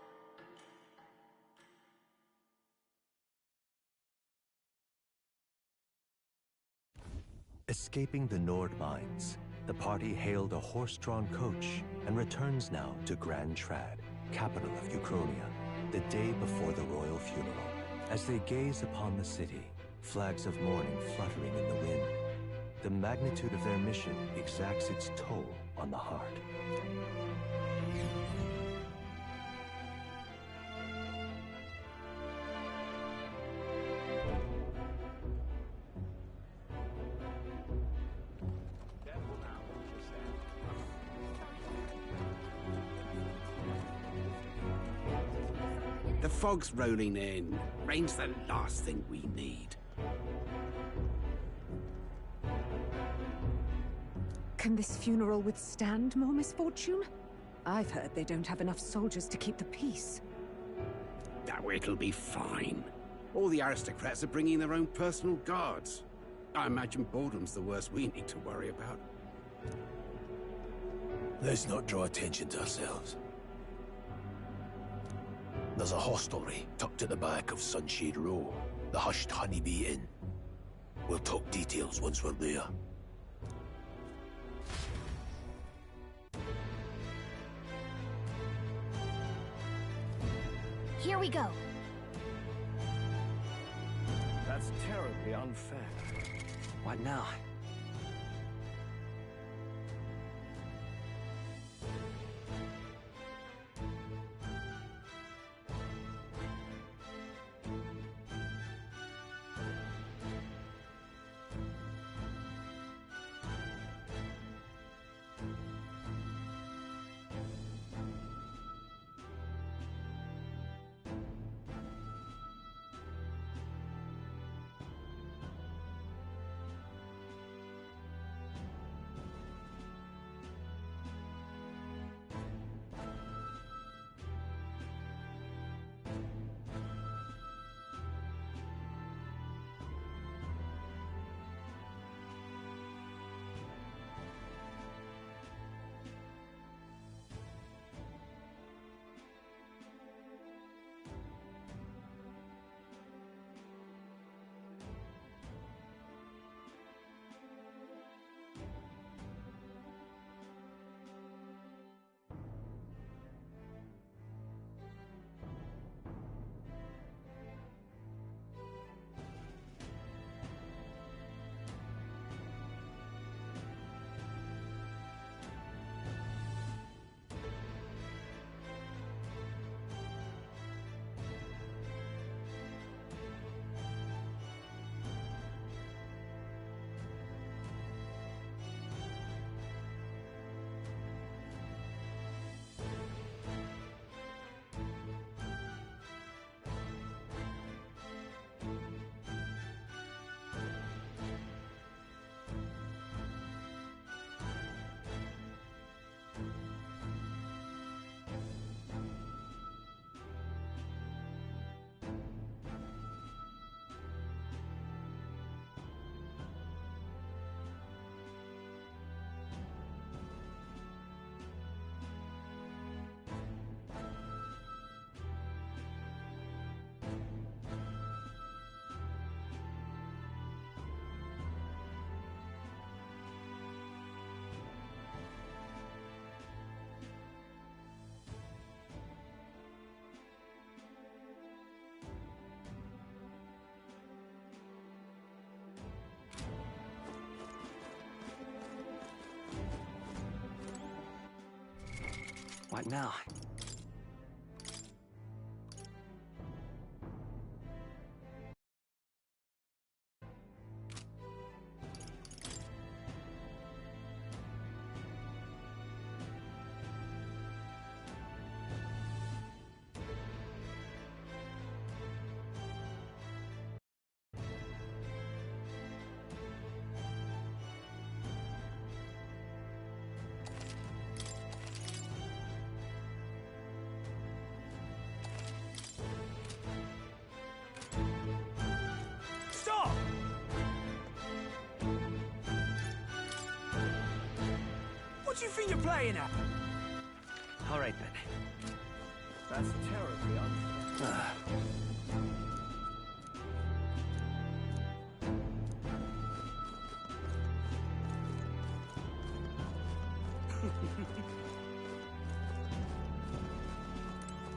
Escaping the Nord mines, the party hailed a horse-drawn coach and returns now to Grand Trad, capital of Uchronia, the day before the royal funeral. As they gaze upon the city, flags of mourning fluttering in the wind, the magnitude of their mission exacts its toll on the heart. The fog's rolling in. Rain's the last thing we need. Can this funeral withstand more misfortune? I've heard they don't have enough soldiers to keep the peace. Oh, it'll be fine. All the aristocrats are bringing their own personal guards. I imagine boredom's the worst we need to worry about. Let's not draw attention to ourselves. There's a hostelry tucked at the back of Sunshade Row, the Hushed Honeybee Inn. We'll talk details once we're there. Here we go. That's terribly unfair. What now? Like now. Stop! What do you think you're playing at? All right, then. That's terribly unfair.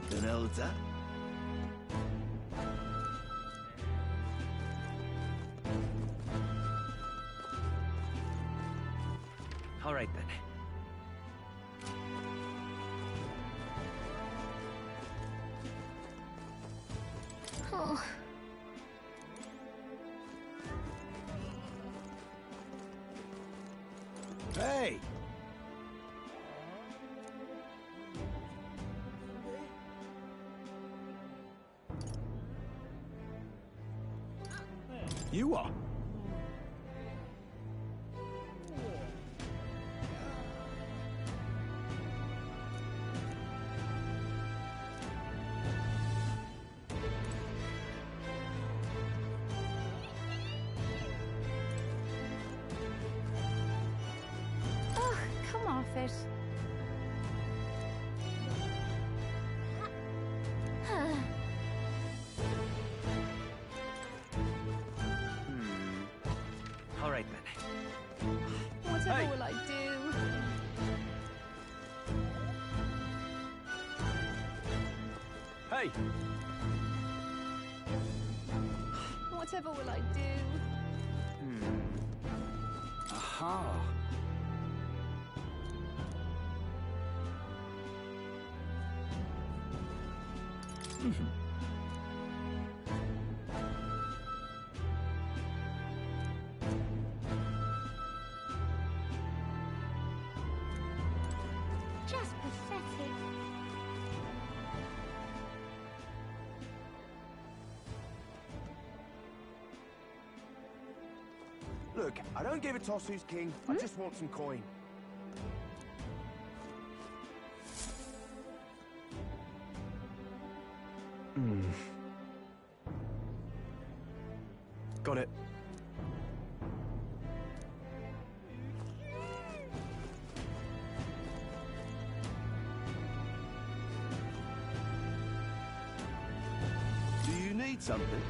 Denelta? All right, then. Oh. Hey! You are. Ugh, come off it. All right, then. Whatever Hey. will I do? Hey! Whatever will I do? Aha! Just pathetic. Look, I don't give a toss who's king. I just want some coin. Got it. Do you need something?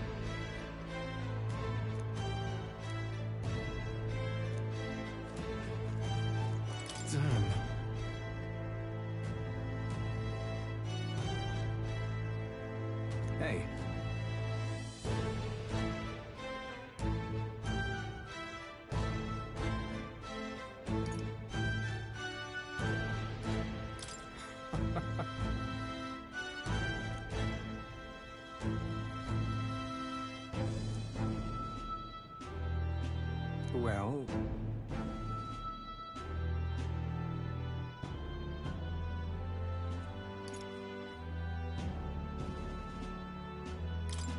Damn. Hey. Well...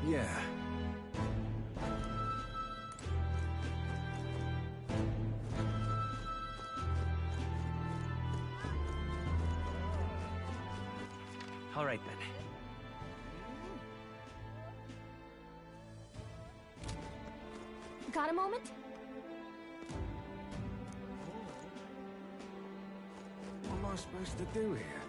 Yeah. All right, then. Got a moment? What am I supposed to do here?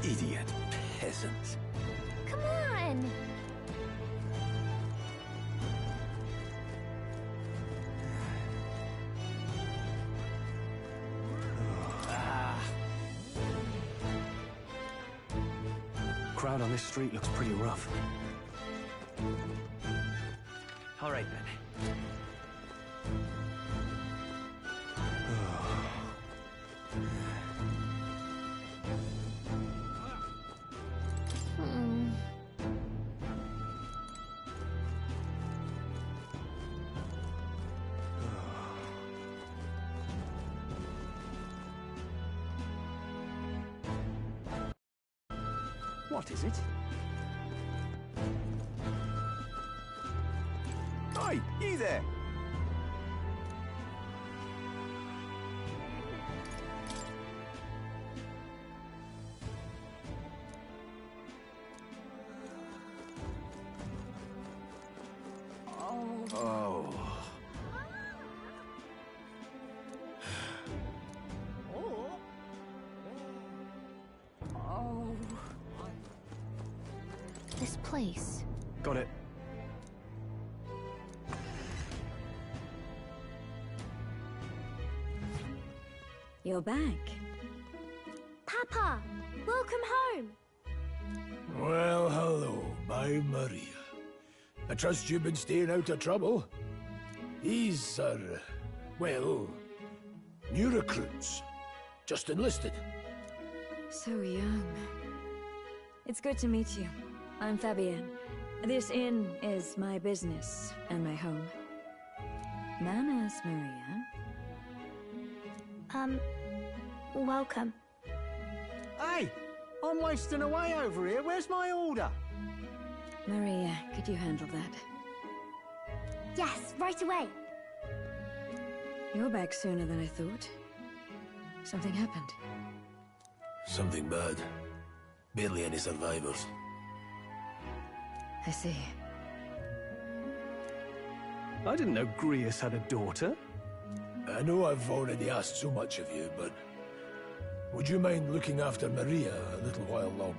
Idiot peasant. Come on! crowd on this street looks pretty rough. All right, then. What is it? Oi, you there! Oh. This place. Got it. You're back. Papa, welcome home. Well, hello, my Maria. I trust you've been staying out of trouble. These are, well, new recruits. Just enlisted. So young. It's good to meet you. I'm Fabienne. This inn is my business and my home. Manners, Maria. Welcome. Hey! I'm wasting away over here. Where's my order? Maria, could you handle that? Yes, right away. You're back sooner than I thought. Something happened. Something bad. Barely any survivors. I see. I didn't know Grius had a daughter. I know I've already asked so much of you, but would you mind looking after Maria a little while longer?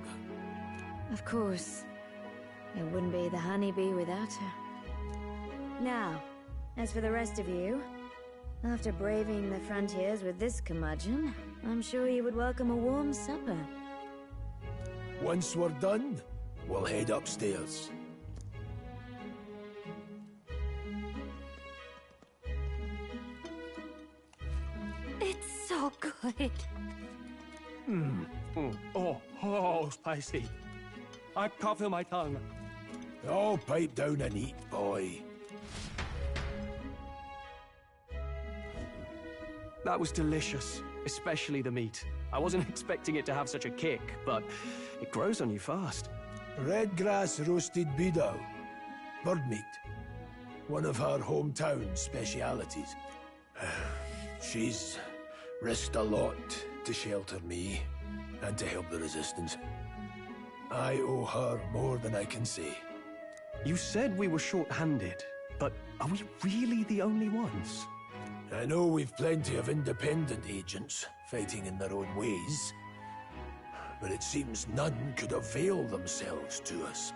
Of course. It wouldn't be the honeybee without her. Now, as for the rest of you, after braving the frontiers with this curmudgeon, I'm sure you would welcome a warm supper. Once we're done, we'll head upstairs. It's so good. Oh, spicy. I can't feel my tongue. Oh, pipe down and eat, boy. That was delicious, especially the meat. I wasn't expecting it to have such a kick, but it grows on you fast. Red grass roasted bidao. Bird meat. One of her hometown specialities. She's risked a lot to shelter me and to help the Resistance. I owe her more than I can say. You said we were short-handed, but are we really the only ones? I know we've plenty of independent agents fighting in their own ways, but it seems none could avail themselves to us.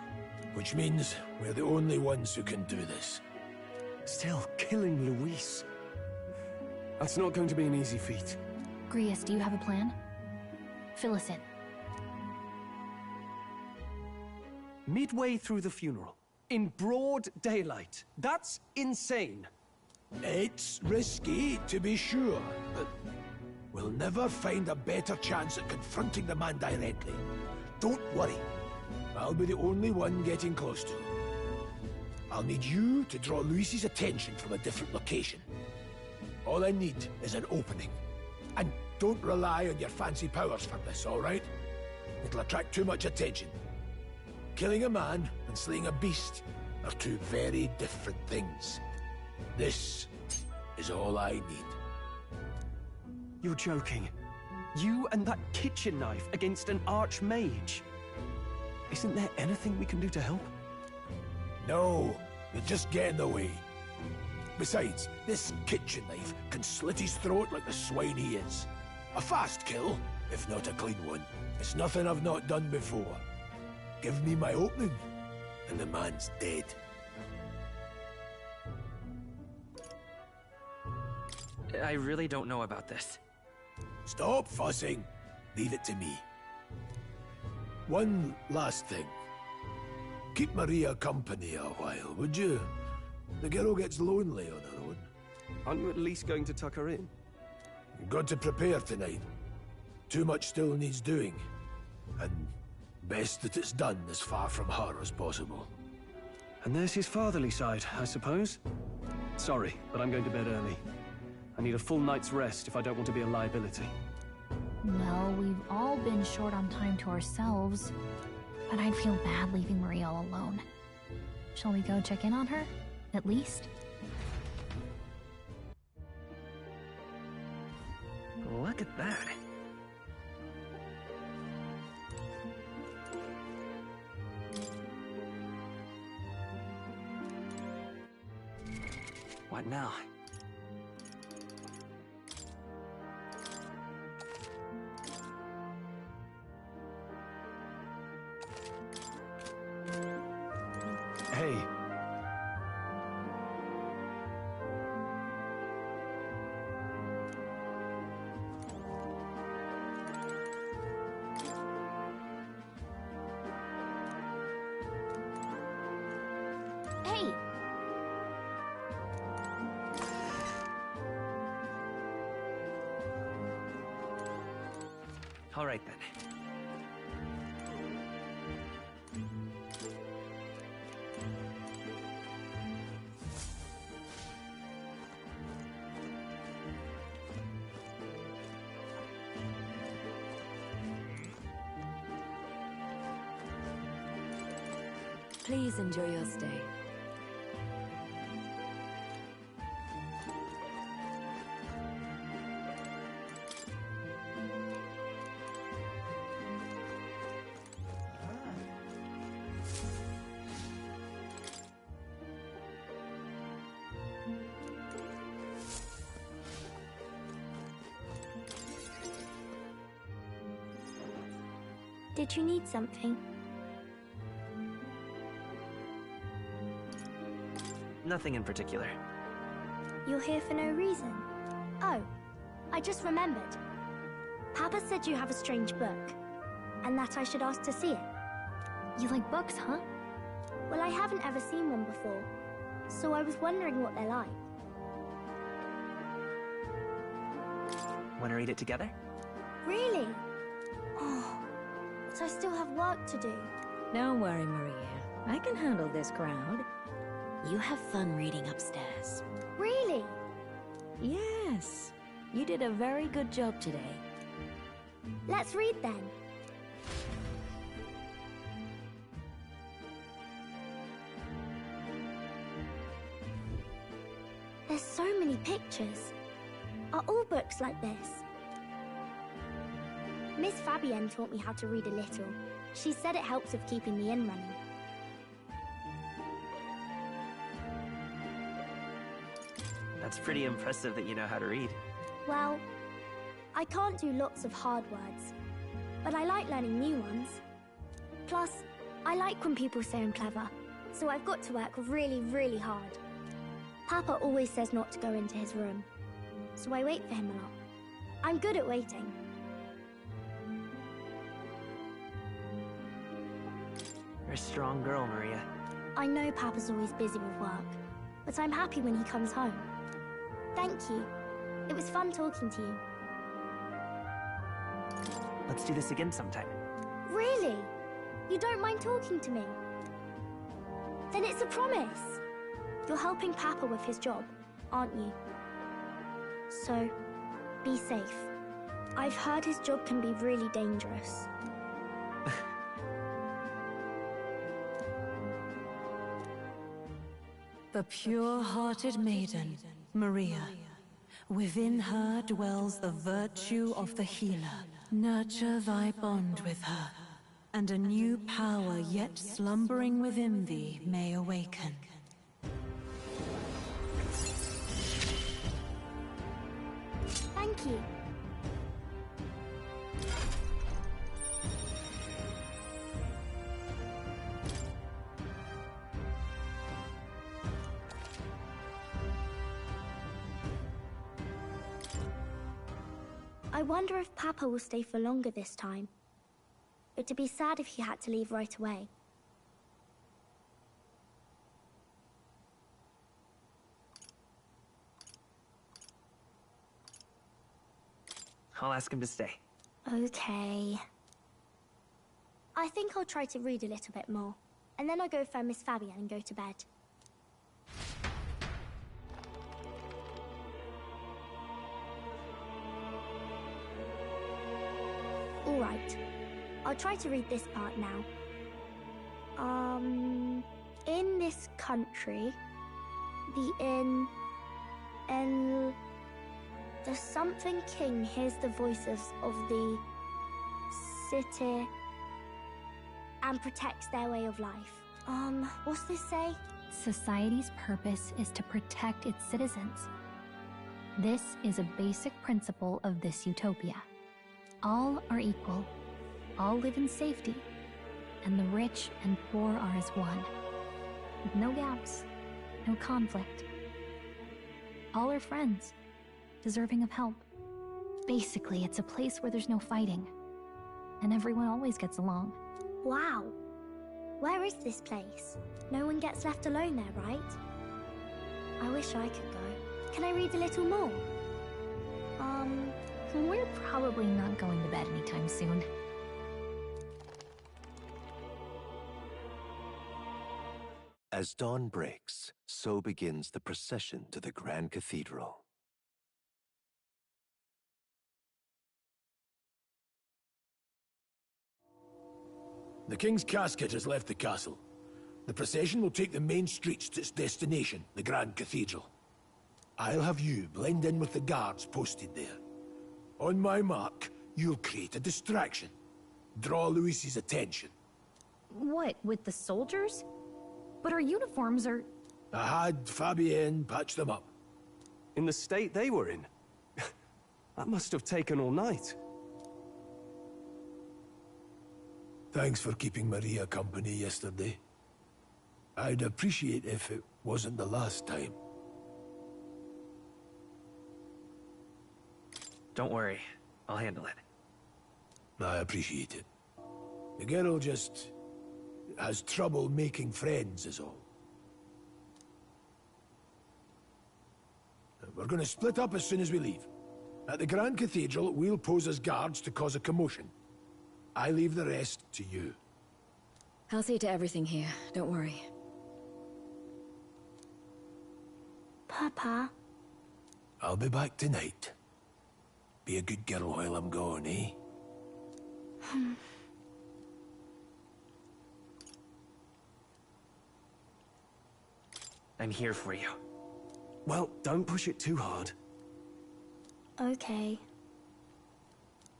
Which means we're the only ones who can do this. Still, killing Luis. That's not going to be an easy feat. Grius, do you have a plan? Fill us in. Midway through the funeral, in broad daylight. That's insane. It's risky, to be sure, but we'll never find a better chance at confronting the man directly. Don't worry. I'll be the only one getting close to him. I'll need you to draw Luis's attention from a different location. All I need is an opening. And don't rely on your fancy powers for this, all right? It'll attract too much attention. Killing a man and slaying a beast are two very different things. This is all I need. You're joking. You and that kitchen knife against an archmage. Isn't there anything we can do to help? No, you'll just get in the way. Besides, this kitchen knife can slit his throat like the swine he is. A fast kill, if not a clean one. It's nothing I've not done before. Give me my opening, and the man's dead. I really don't know about this. Stop fussing. Leave it to me. One last thing. Keep Maria company a while, would you? The girl gets lonely on her own. Aren't you at least going to tuck her in? Got to prepare tonight. Too much still needs doing. And best that it's done as far from her as possible. And there's his fatherly side, I suppose. Sorry, but I'm going to bed early. I need a full night's rest if I don't want to be a liability. Well, we've all been short on time to ourselves, but I'd feel bad leaving Maria all alone. Shall we go check in on her, at least? Look at that. What now? Hey. Hey! All right then. Please enjoy your stay. Did you need something? Nothing in particular. You're here for no reason. Oh, I just remembered. Papa said you have a strange book, and that I should ask to see it. You like books, huh? Well, I haven't ever seen one before, so I was wondering what they're like. Want to read it together? Really? Oh, but I still have work to do. Don't worry, Maria. I can handle this crowd. You have fun reading upstairs. Really? Yes. You did a very good job today. Let's read then. There's so many pictures. Are all books like this? Miss Fabienne taught me how to read a little. She said it helps with keeping the inn running. That's pretty impressive that you know how to read. Well, I can't do lots of hard words, but I like learning new ones. Plus, I like when people say I'm clever, so I've got to work really, really hard. Papa always says not to go into his room, so I wait for him a lot. I'm good at waiting. You're a strong girl, Maria. I know Papa's always busy with work, but I'm happy when he comes home. Thank you. It was fun talking to you. Let's do this again sometime. Really? You don't mind talking to me? Then it's a promise. You're helping Papa with his job, aren't you? So, be safe. I've heard his job can be really dangerous. The pure-hearted maiden, Maria. Within her dwells the virtue of the healer. Nurture thy bond with her, and a new power yet slumbering within thee may awaken. Thank you. I wonder if Papa will stay for longer this time. It'd be sad if he had to leave right away. I'll ask him to stay. Okay. I think I'll try to read a little bit more, and then I'll go find Miss Fabian and go to bed. Alright. I'll try to read this part now. In this country, the something king hears the voices of the city and protects their way of life. What's this say? Society's purpose is to protect its citizens. This is a basic principle of this utopia. All are equal, all live in safety, and the rich and poor are as one. With no gaps, no conflict. All are friends, deserving of help. Basically, it's a place where there's no fighting, and everyone always gets along. Wow. Where is this place? No one gets left alone there, right? I wish I could go. Can I read a little more? We're probably not going to bed anytime soon. As dawn breaks, so begins the procession to the Grand Cathedral. The King's casket has left the castle. The procession will take the main streets to its destination, the Grand Cathedral. I'll have you blend in with the guards posted there. On my mark, you'll create a distraction. Draw Luis's attention. What, with the soldiers? But our uniforms are... I had Fabienne patch them up. In the state they were in? That must have taken all night. Thanks for keeping Maria company yesterday. I'd appreciate if it wasn't the last time. Don't worry, I'll handle it. I appreciate it. The girl just has trouble making friends is all. We're gonna split up as soon as we leave. At the Grand Cathedral, we'll pose as guards to cause a commotion. I leave the rest to you. I'll see to everything here, don't worry. Papa? I'll be back tonight. Be a good girl while I'm gone, eh? I'm here for you. Well, don't push it too hard. Okay.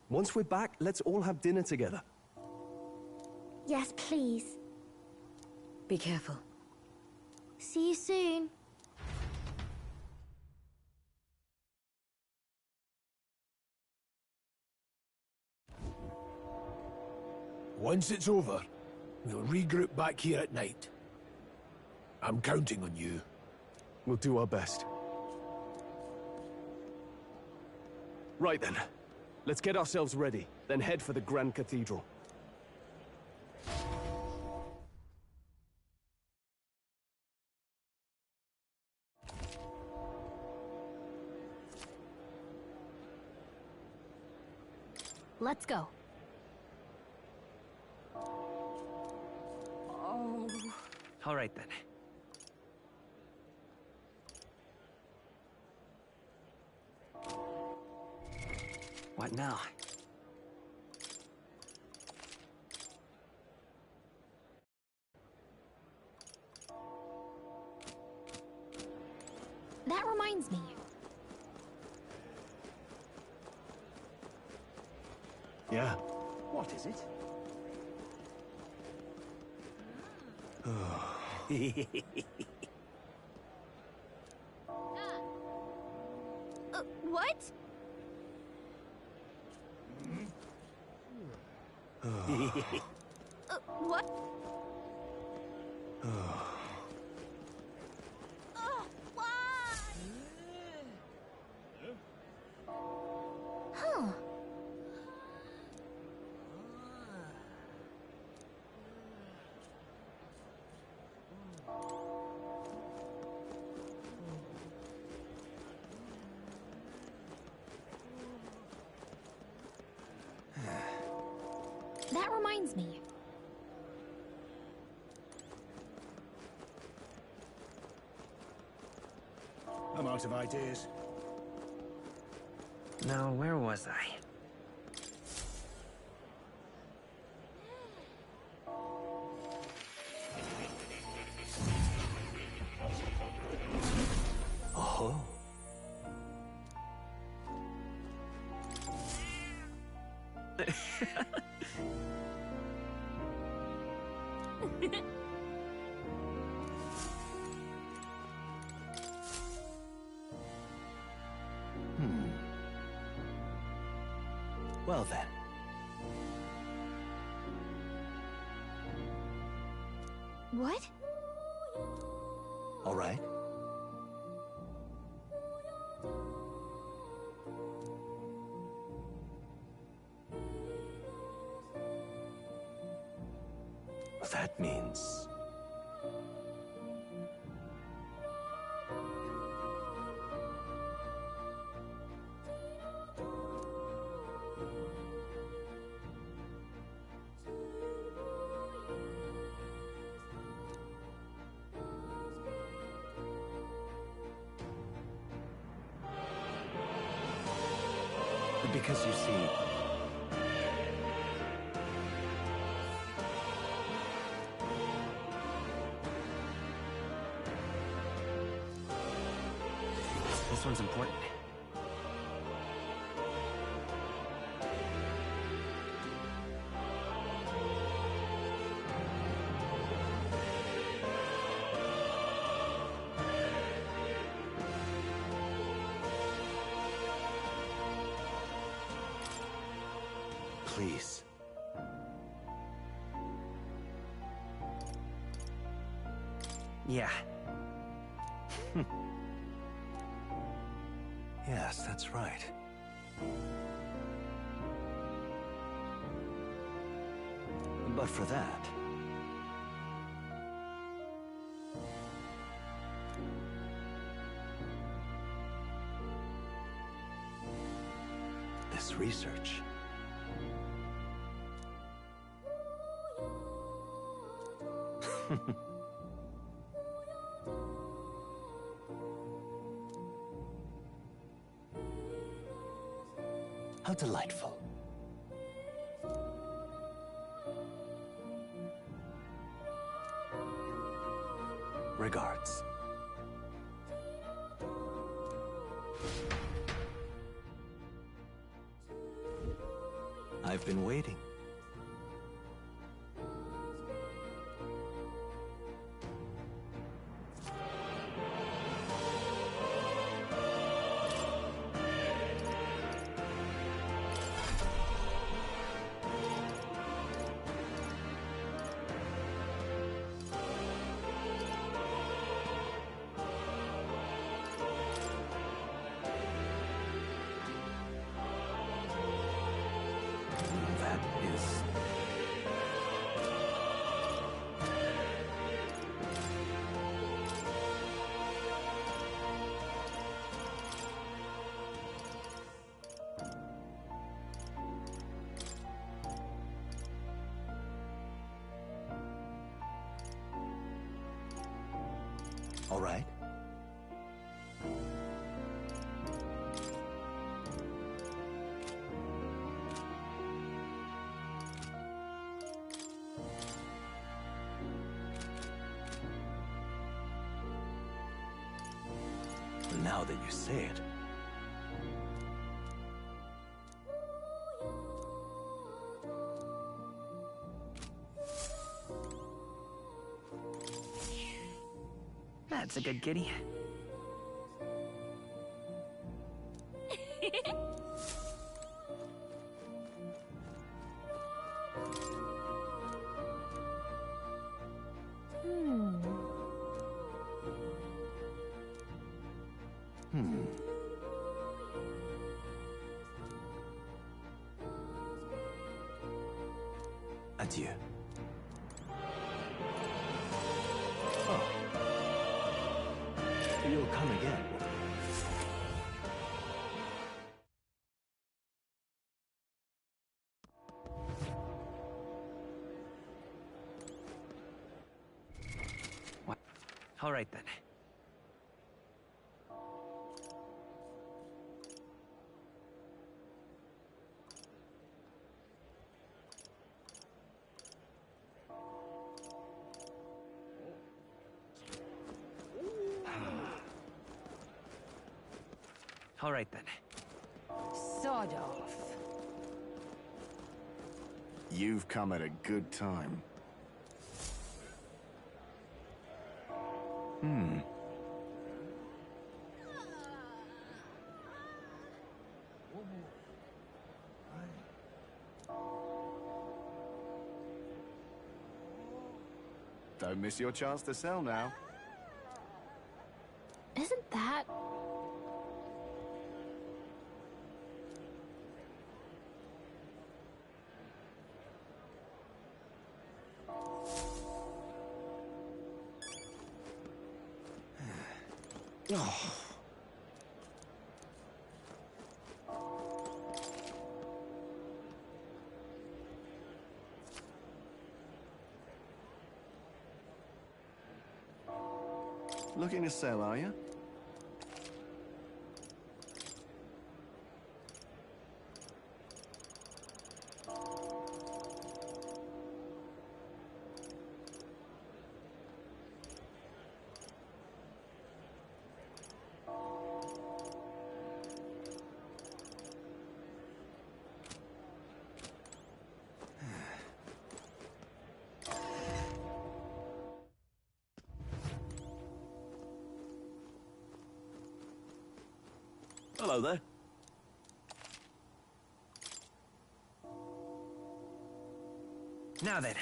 Once we're back, let's all have dinner together. Yes, please. Be careful. See you soon. Once it's over, we'll regroup back here at night. I'm counting on you. We'll do our best. Right then. Let's get ourselves ready, then head for the Grand Cathedral. Let's go. Oh. All right then. What now? That reminds me. Yeah. What is it? What? What? Huh. That reminds me. I'm out of ideas. Now, where was I? Oh. Well then. What? All right. That means... Because you see... This one's important. Please. Yeah. Yes, that's right. But for that... this research... How delightful. Regards. I've been waiting. All right. Now that you say it. That's a good kitty. Adieu. You'll come again. All right then. All right then. Sod off. You've come at a good time. Don't miss your chance to sell now. Isn't that... Oh. Looking to sell, are you? Hello there. Now then.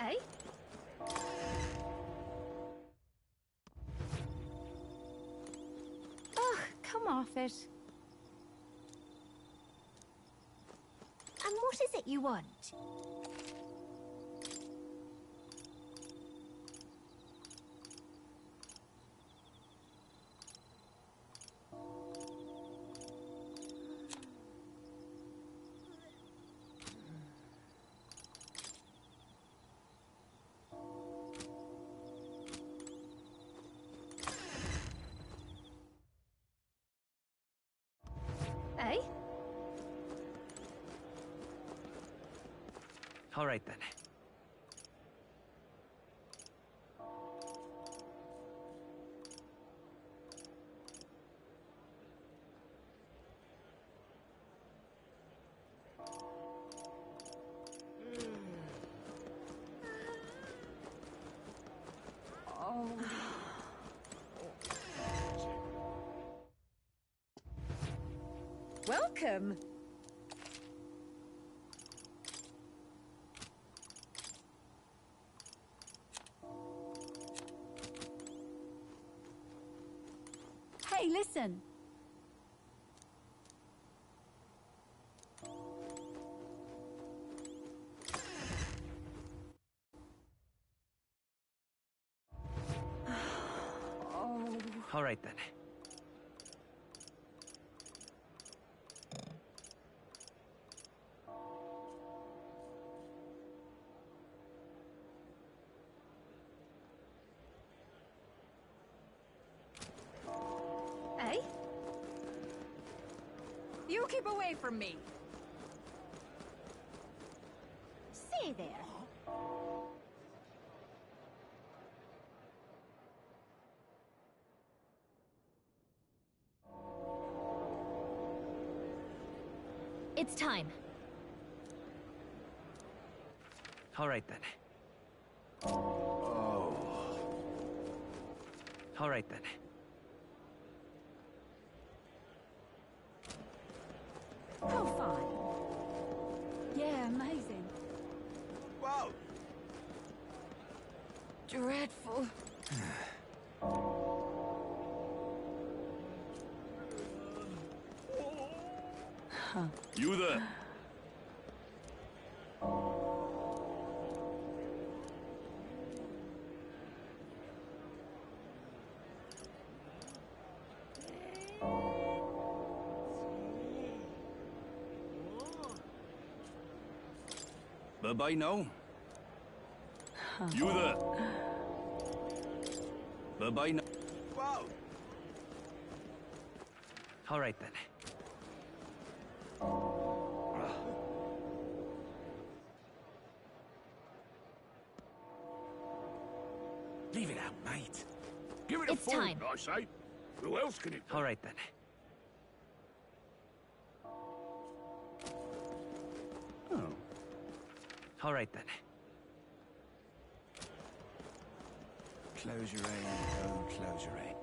Eh? Ugh, come off it. And what is it you want? Eh? All right then. Welcome. Hey, listen. All right then. Eh? You keep away from me. Say there. It's time. All right then. Oh. All right then. Oh, fine. Yeah, amazing. Whoa! Dreadful. You there? Bye-bye now. You there? Bye-bye now. Wow! All right, then. Leave it out, mate. Give it It's a time. I say. Who else can it be? All right, then. Oh. All right, then. Close your aim, oh, close your aim.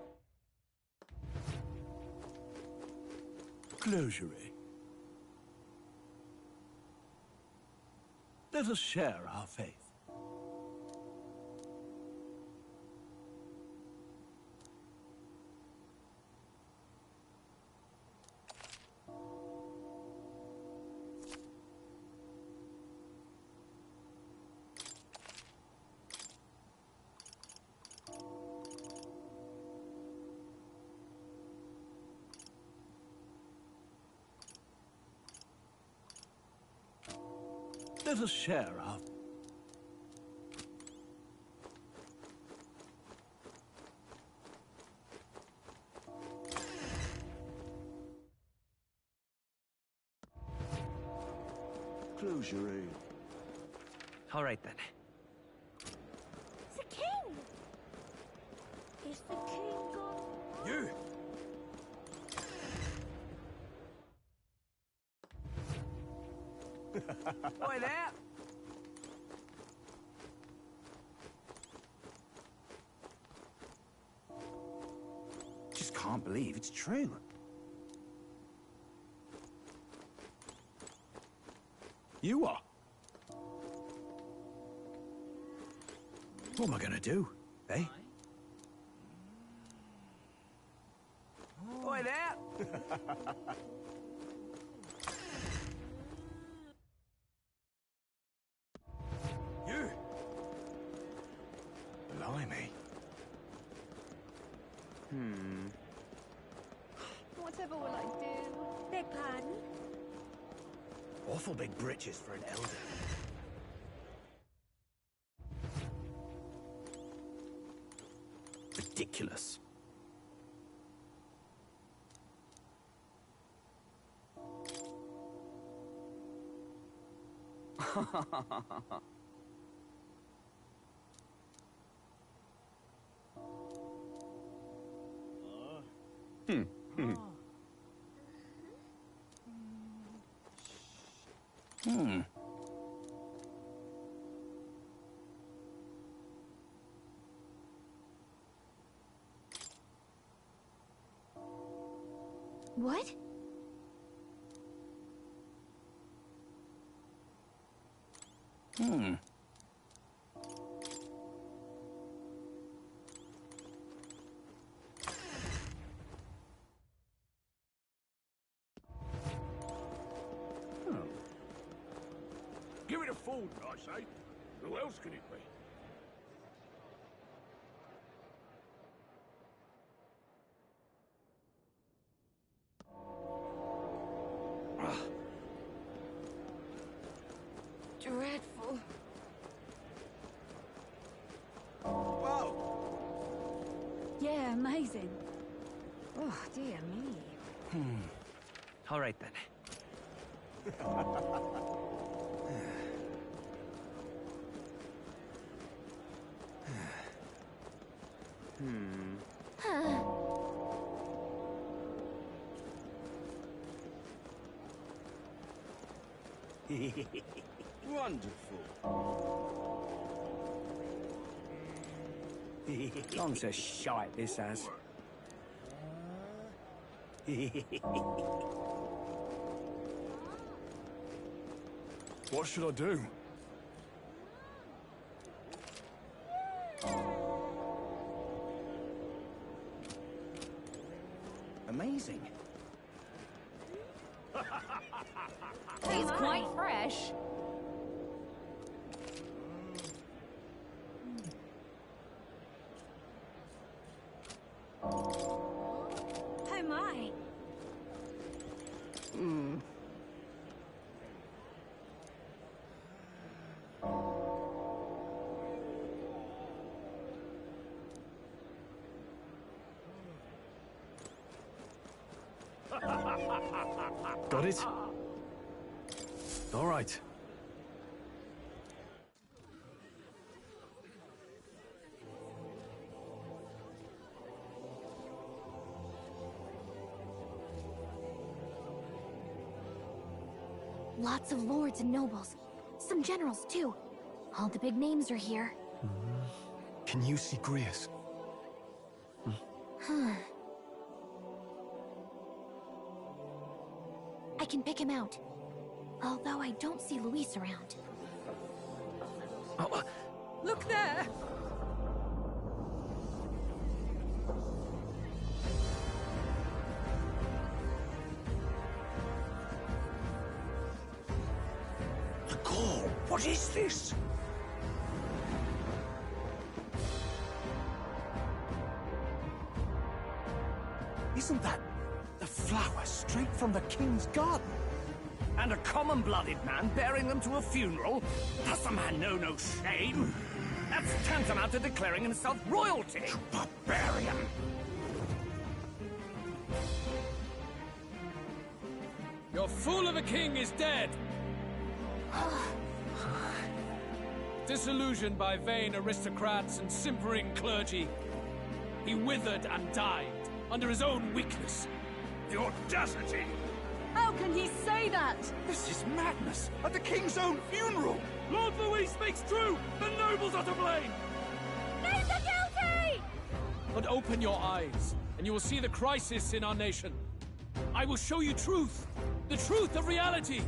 Close your aim. Let us share our faith. Let us share our... Close your aim. All right, then. The king! Is the king gone? You! Boy, there! Just can't believe it's true. You are? What am I gonna do, eh? Boy, there! You! Blimey. Whatever will I do? Beg pardon? Awful big britches for an elder. Ridiculous. What? Give it a fold, I say. Who else can it be? Dreadful. Whoa! Yeah, amazing. Oh, dear me. All right, then. Wonderful. Gone to shite, this has. What should I do? Amazing. quite fresh. Oh my. Got it? All right. Lots of lords and nobles. Some generals, too. All the big names are here. Can you see Grius? I can pick him out. Although I don't see Luis around. Look there! The call! What is this? Isn't that the flower straight from the king's garden? And a common-blooded man bearing them to a funeral? Does the man know no shame? That's tantamount to declaring himself royalty! You barbarian! Your fool of a king is dead! Disillusioned by vain aristocrats and simpering clergy, he withered and died under his own weakness. The audacity! How can he say that? This is madness! At the king's own funeral! Lord Louis speaks true! The nobles are to blame! Names are guilty! But open your eyes, and you will see the crisis in our nation. I will show you truth! The truth of reality!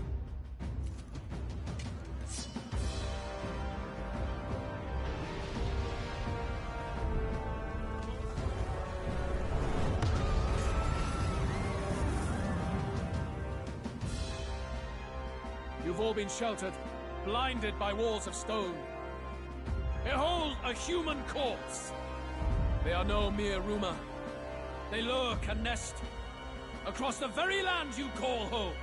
You've all been sheltered, blinded by walls of stone. Behold a human corpse! They are no mere rumor. They lurk and nest across the very land you call home.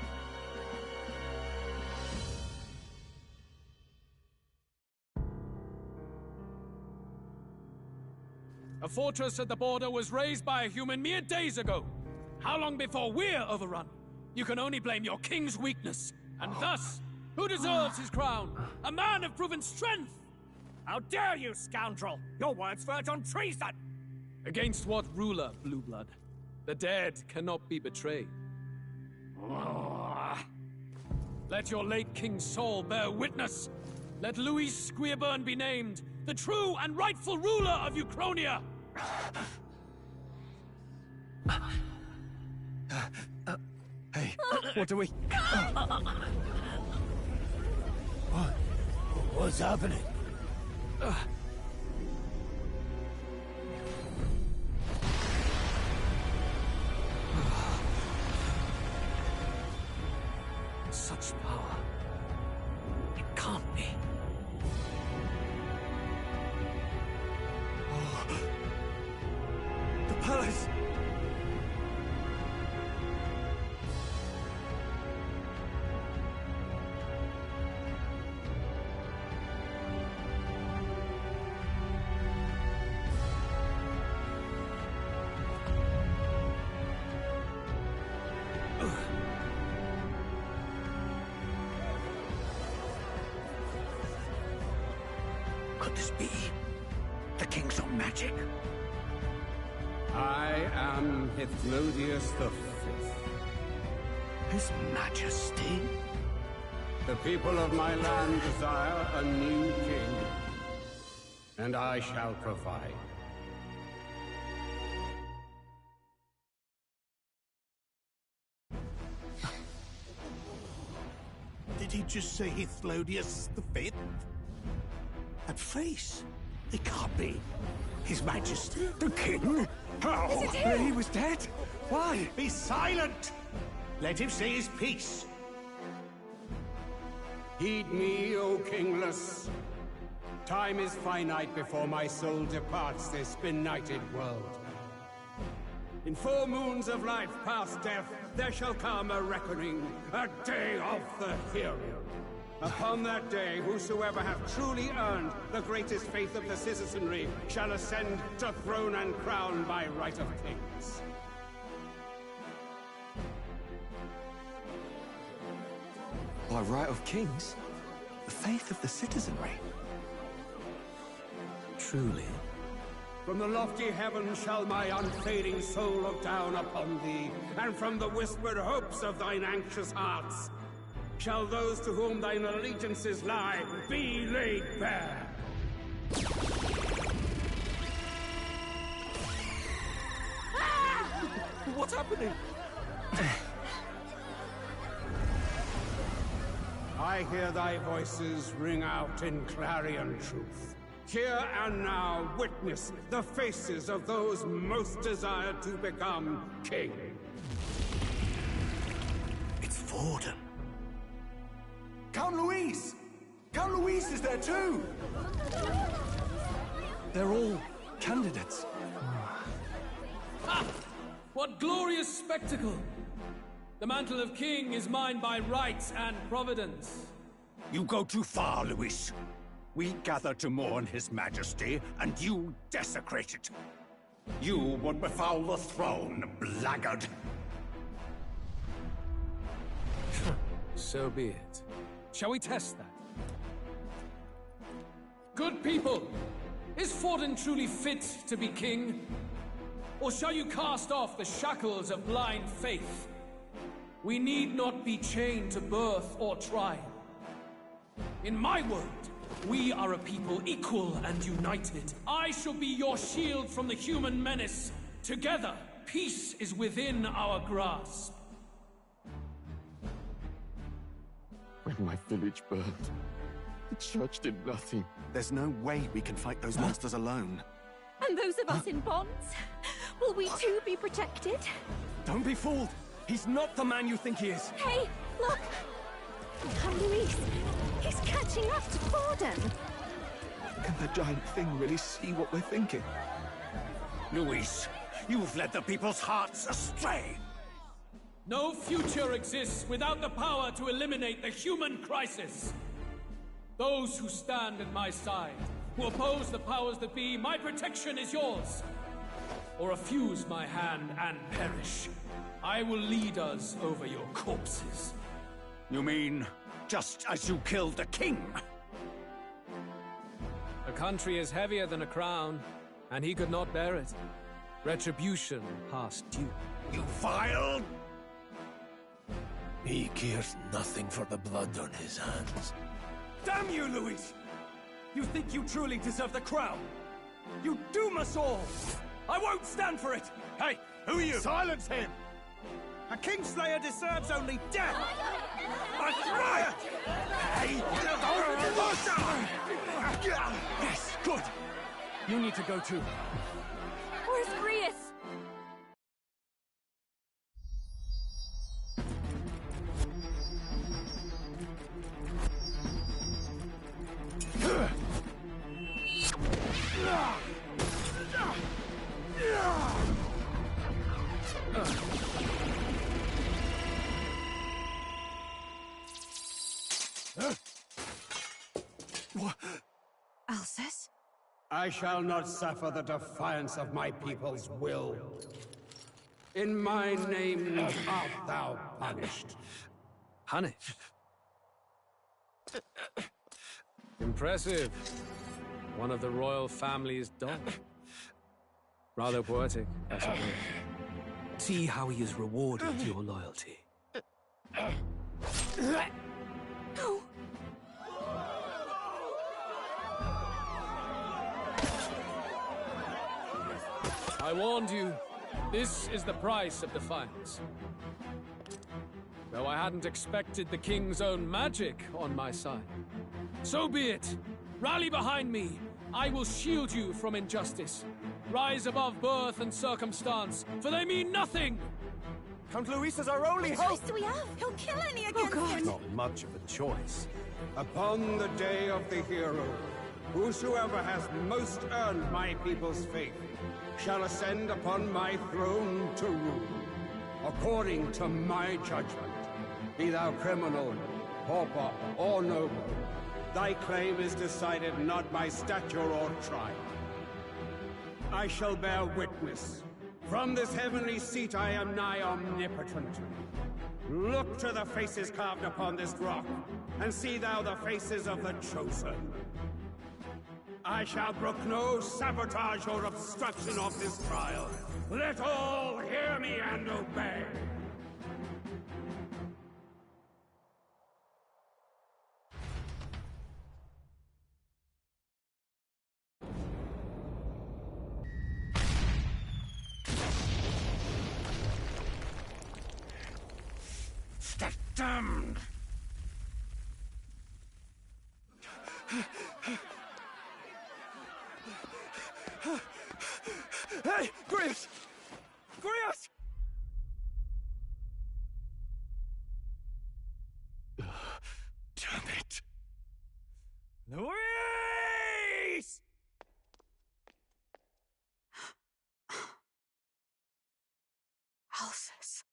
A fortress at the border was raised by a human mere days ago. How long before we're overrun? You can only blame your king's weakness. And thus, who deserves his crown? A man of proven strength! How dare you, scoundrel! Your words verge on treason! Against what ruler, Blue Blood? The dead cannot be betrayed. Let your late king's soul bear witness. Let Louis Squeerburn be named the true and rightful ruler of Uchronia. Hey, what do we... What's happening? Such power. It can't be. The palace! Could this be the king's own magic? I am Hypnodius V. His Majesty? The people of my land desire a new king, and I shall provide. Did he just say Hypnodius V? That face? It can't be. His Majesty. The king? How? Is it him? He was dead? Why? Be silent! Let him say his piece. Heed me, O kingless. Time is finite before my soul departs this benighted world. In 4 moons of life past death, there shall come a reckoning, a day of the hero. Upon that day, whosoever hath truly earned the greatest faith of the citizenry shall ascend to throne and crown by right of kings. By right of kings? The faith of the citizenry? Truly? From the lofty heavens shall my unfading soul look down upon thee, and from the whispered hopes of thine anxious hearts shall those to whom thine allegiances lie be laid bare. What's happening? I hear thy voices ring out in clarion truth. Here and now witness the faces of those most desired to become king. It's Vorden. Count Louise! Count Louise is there too! They're all candidates. Ha! What glorious spectacle! The mantle of king is mine by right and providence. You go too far, Luis. We gather to mourn his majesty, and you desecrate it. You would befoul the throne, blackguard. So be it. Shall we test that? Good people, is Vorden truly fit to be king? Or shall you cast off the shackles of blind faith? We need not be chained to birth or trial. In my world, we are a people equal and united. I shall be your shield from the human menace. Together, peace is within our grasp. When my village burned, the church did nothing. There's no way we can fight those monsters alone. And those of us in bonds? Will we too be protected? Don't be fooled! He's not the man you think he is! Hey, look! Come, Luis! He's catching up to Vorden! Can the giant thing really see what we're thinking? Luis, you've led the people's hearts astray! No future exists without the power to eliminate the human crisis! Those who stand at my side, who oppose the powers that be, my protection is yours! Or refuse my hand and perish. I will lead us over your corpses. You mean, just as you killed the king? A country is heavier than a crown, and he could not bear it. Retribution past due. You vile... He cares nothing for the blood on his hands. Damn you, Luis! You think you truly deserve the crown? You doom us all! I won't stand for it! Hey, who are you? Silence him! A Kingslayer deserves only death! A riot! Hey! Yes, good! You need to go too. Where's Grius? Alcest? I shall not suffer the defiance of my people's will. In my name art thou punished. Punished? Impressive. One of the royal family's dog. Rather poetic, I suppose. See how he has rewarded your loyalty. No. I warned you. This is the price of defiance. Though I hadn't expected the king's own magic on my side. So be it. Rally behind me. I will shield you from injustice. Rise above birth and circumstance, for they mean nothing! Count Luis is our only What hope! choice do we have? He'll kill any against him! Not much of a choice. Upon the day of the hero, whosoever has most earned my people's faith shall ascend upon my throne to rule, according to my judgment. Be thou criminal, pauper, or noble, thy claim is decided not by stature or tribe. I shall bear witness. From this heavenly seat I am nigh omnipotent. Look to the faces carved upon this rock, and see thou the faces of the chosen. I shall brook no sabotage or obstruction of this trial. Let all hear me and obey. Damned! Hey, Grius! Grius! Damn it. Luis! Alsus.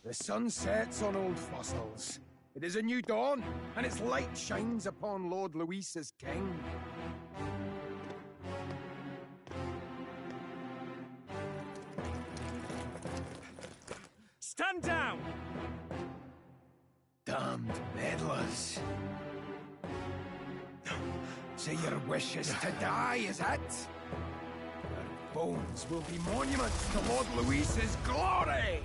The sun sets on old fossils. It is a new dawn, and its light shines upon Lord Luis as king. Stand down! Damned meddlers. So your wish is to die, is it? Your bones will be monuments to Lord Luis's glory!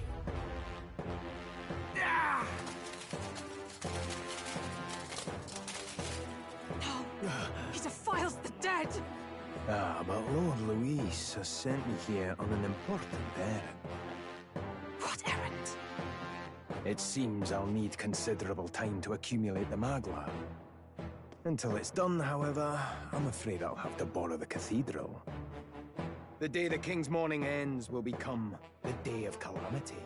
No! He defiles the dead! Ah, but Lord Luis has sent me here on an important errand. What errand? It seems I'll need considerable time to accumulate the Magla. Until it's done, however, I'm afraid I'll have to borrow the cathedral. The day the King's morning ends will become the day of calamity.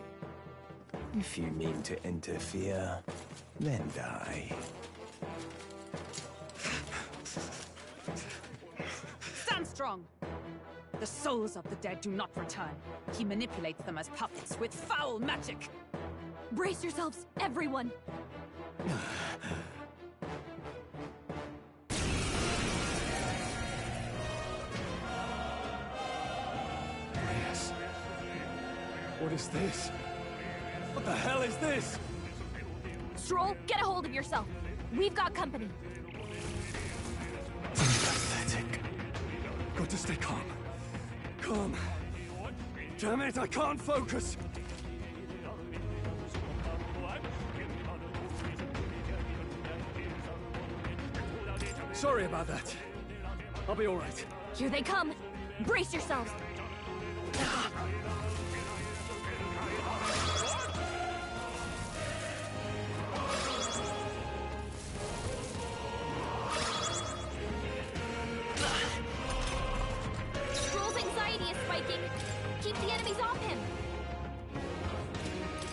If you mean to interfere, then die. Stand strong! The souls of the dead do not return. He manipulates them as puppets with foul magic! Brace yourselves, everyone! Yes. What is this? What the hell is this? Stroll, get a hold of yourself. We've got company. Pathetic. Got to stay calm. Calm. Damn it, I can't focus. Sorry about that. I'll be all right. Here they come. Brace yourselves. Stroll's anxiety is spiking. Keep the enemies off him.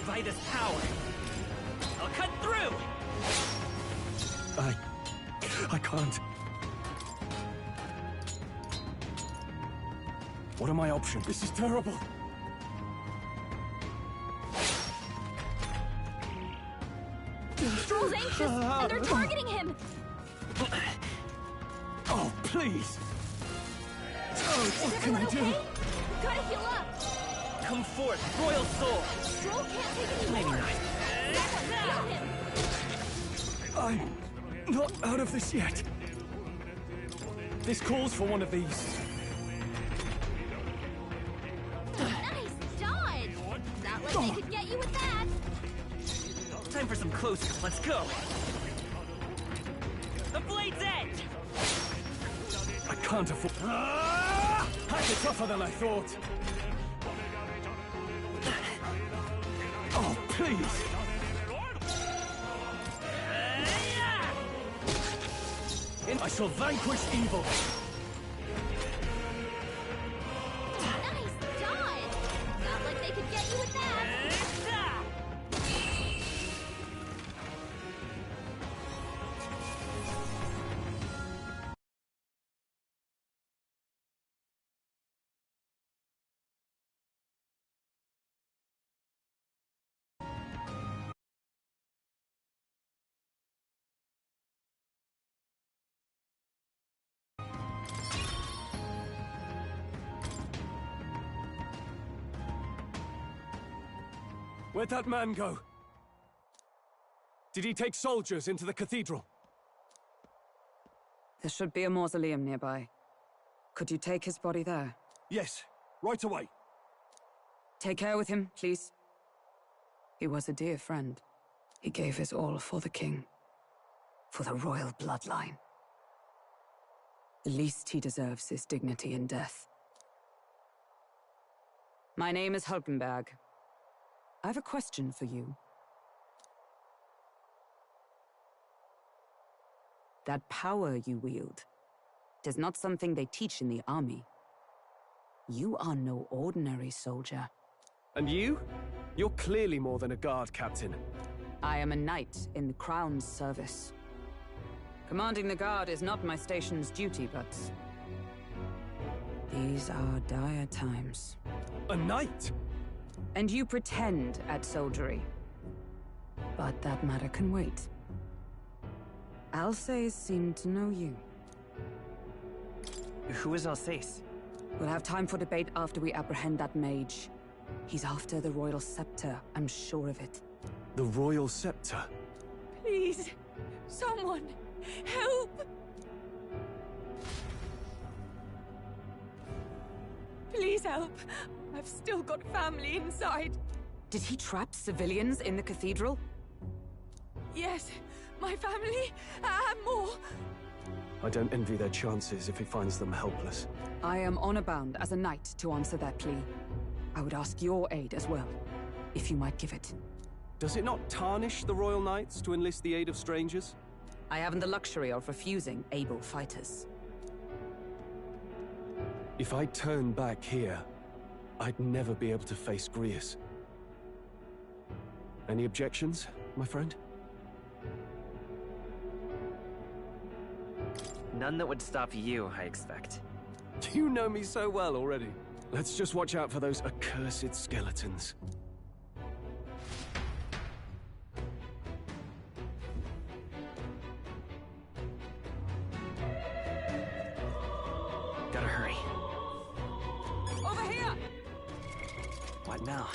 By this power, I'll cut through! I can't. What are my options? This is terrible. Stroll's anxious, and they're targeting him! Oh, please! What can I do? Okay? Gotta heal up! Come forth, Royal Soul! Stroll can't take any Maybe more! not. Someone heal him! I'm not out of this yet. This calls for one of these. Nice dodge! Not like they could get you with that! Time for some closure. Let's go! The Blade's Edge! I can't afford... That's tougher than I thought. Oh, please! I shall vanquish evil! Nice Where'd that man go? Did he take soldiers into the cathedral? There should be a mausoleum nearby. Could you take his body there? Yes, right away. Take care with him, please. He was a dear friend. He gave his all for the king. For the royal bloodline. The least he deserves is dignity in death. My name is Hulkenberg. I have a question for you. That power you wield, it is not something they teach in the army. You are no ordinary soldier. And you? You're clearly more than a guard captain. I am a knight in the Crown's service. Commanding the guard is not my station's duty, but... these are dire times. A knight? And you pretend at soldiery. But that matter can wait. Alsace seemed to know you. Who is Alsace? We'll have time for debate after we apprehend that mage. He's after the royal scepter, I'm sure of it. The royal scepter? Please, someone, help! Please help. I've still got family inside. Did he trap civilians in the cathedral? Yes, my family, and more. I don't envy their chances if he finds them helpless. I am honor-bound as a knight to answer that plea. I would ask your aid as well, if you might give it. Does it not tarnish the Royal Knights to enlist the aid of strangers? I haven't the luxury of refusing able fighters. If I turn back here, I'd never be able to face Grius. Any objections, my friend? None that would stop you, I expect. You know me so well already. Let's just watch out for those accursed skeletons. Gotta hurry. Over here! What now?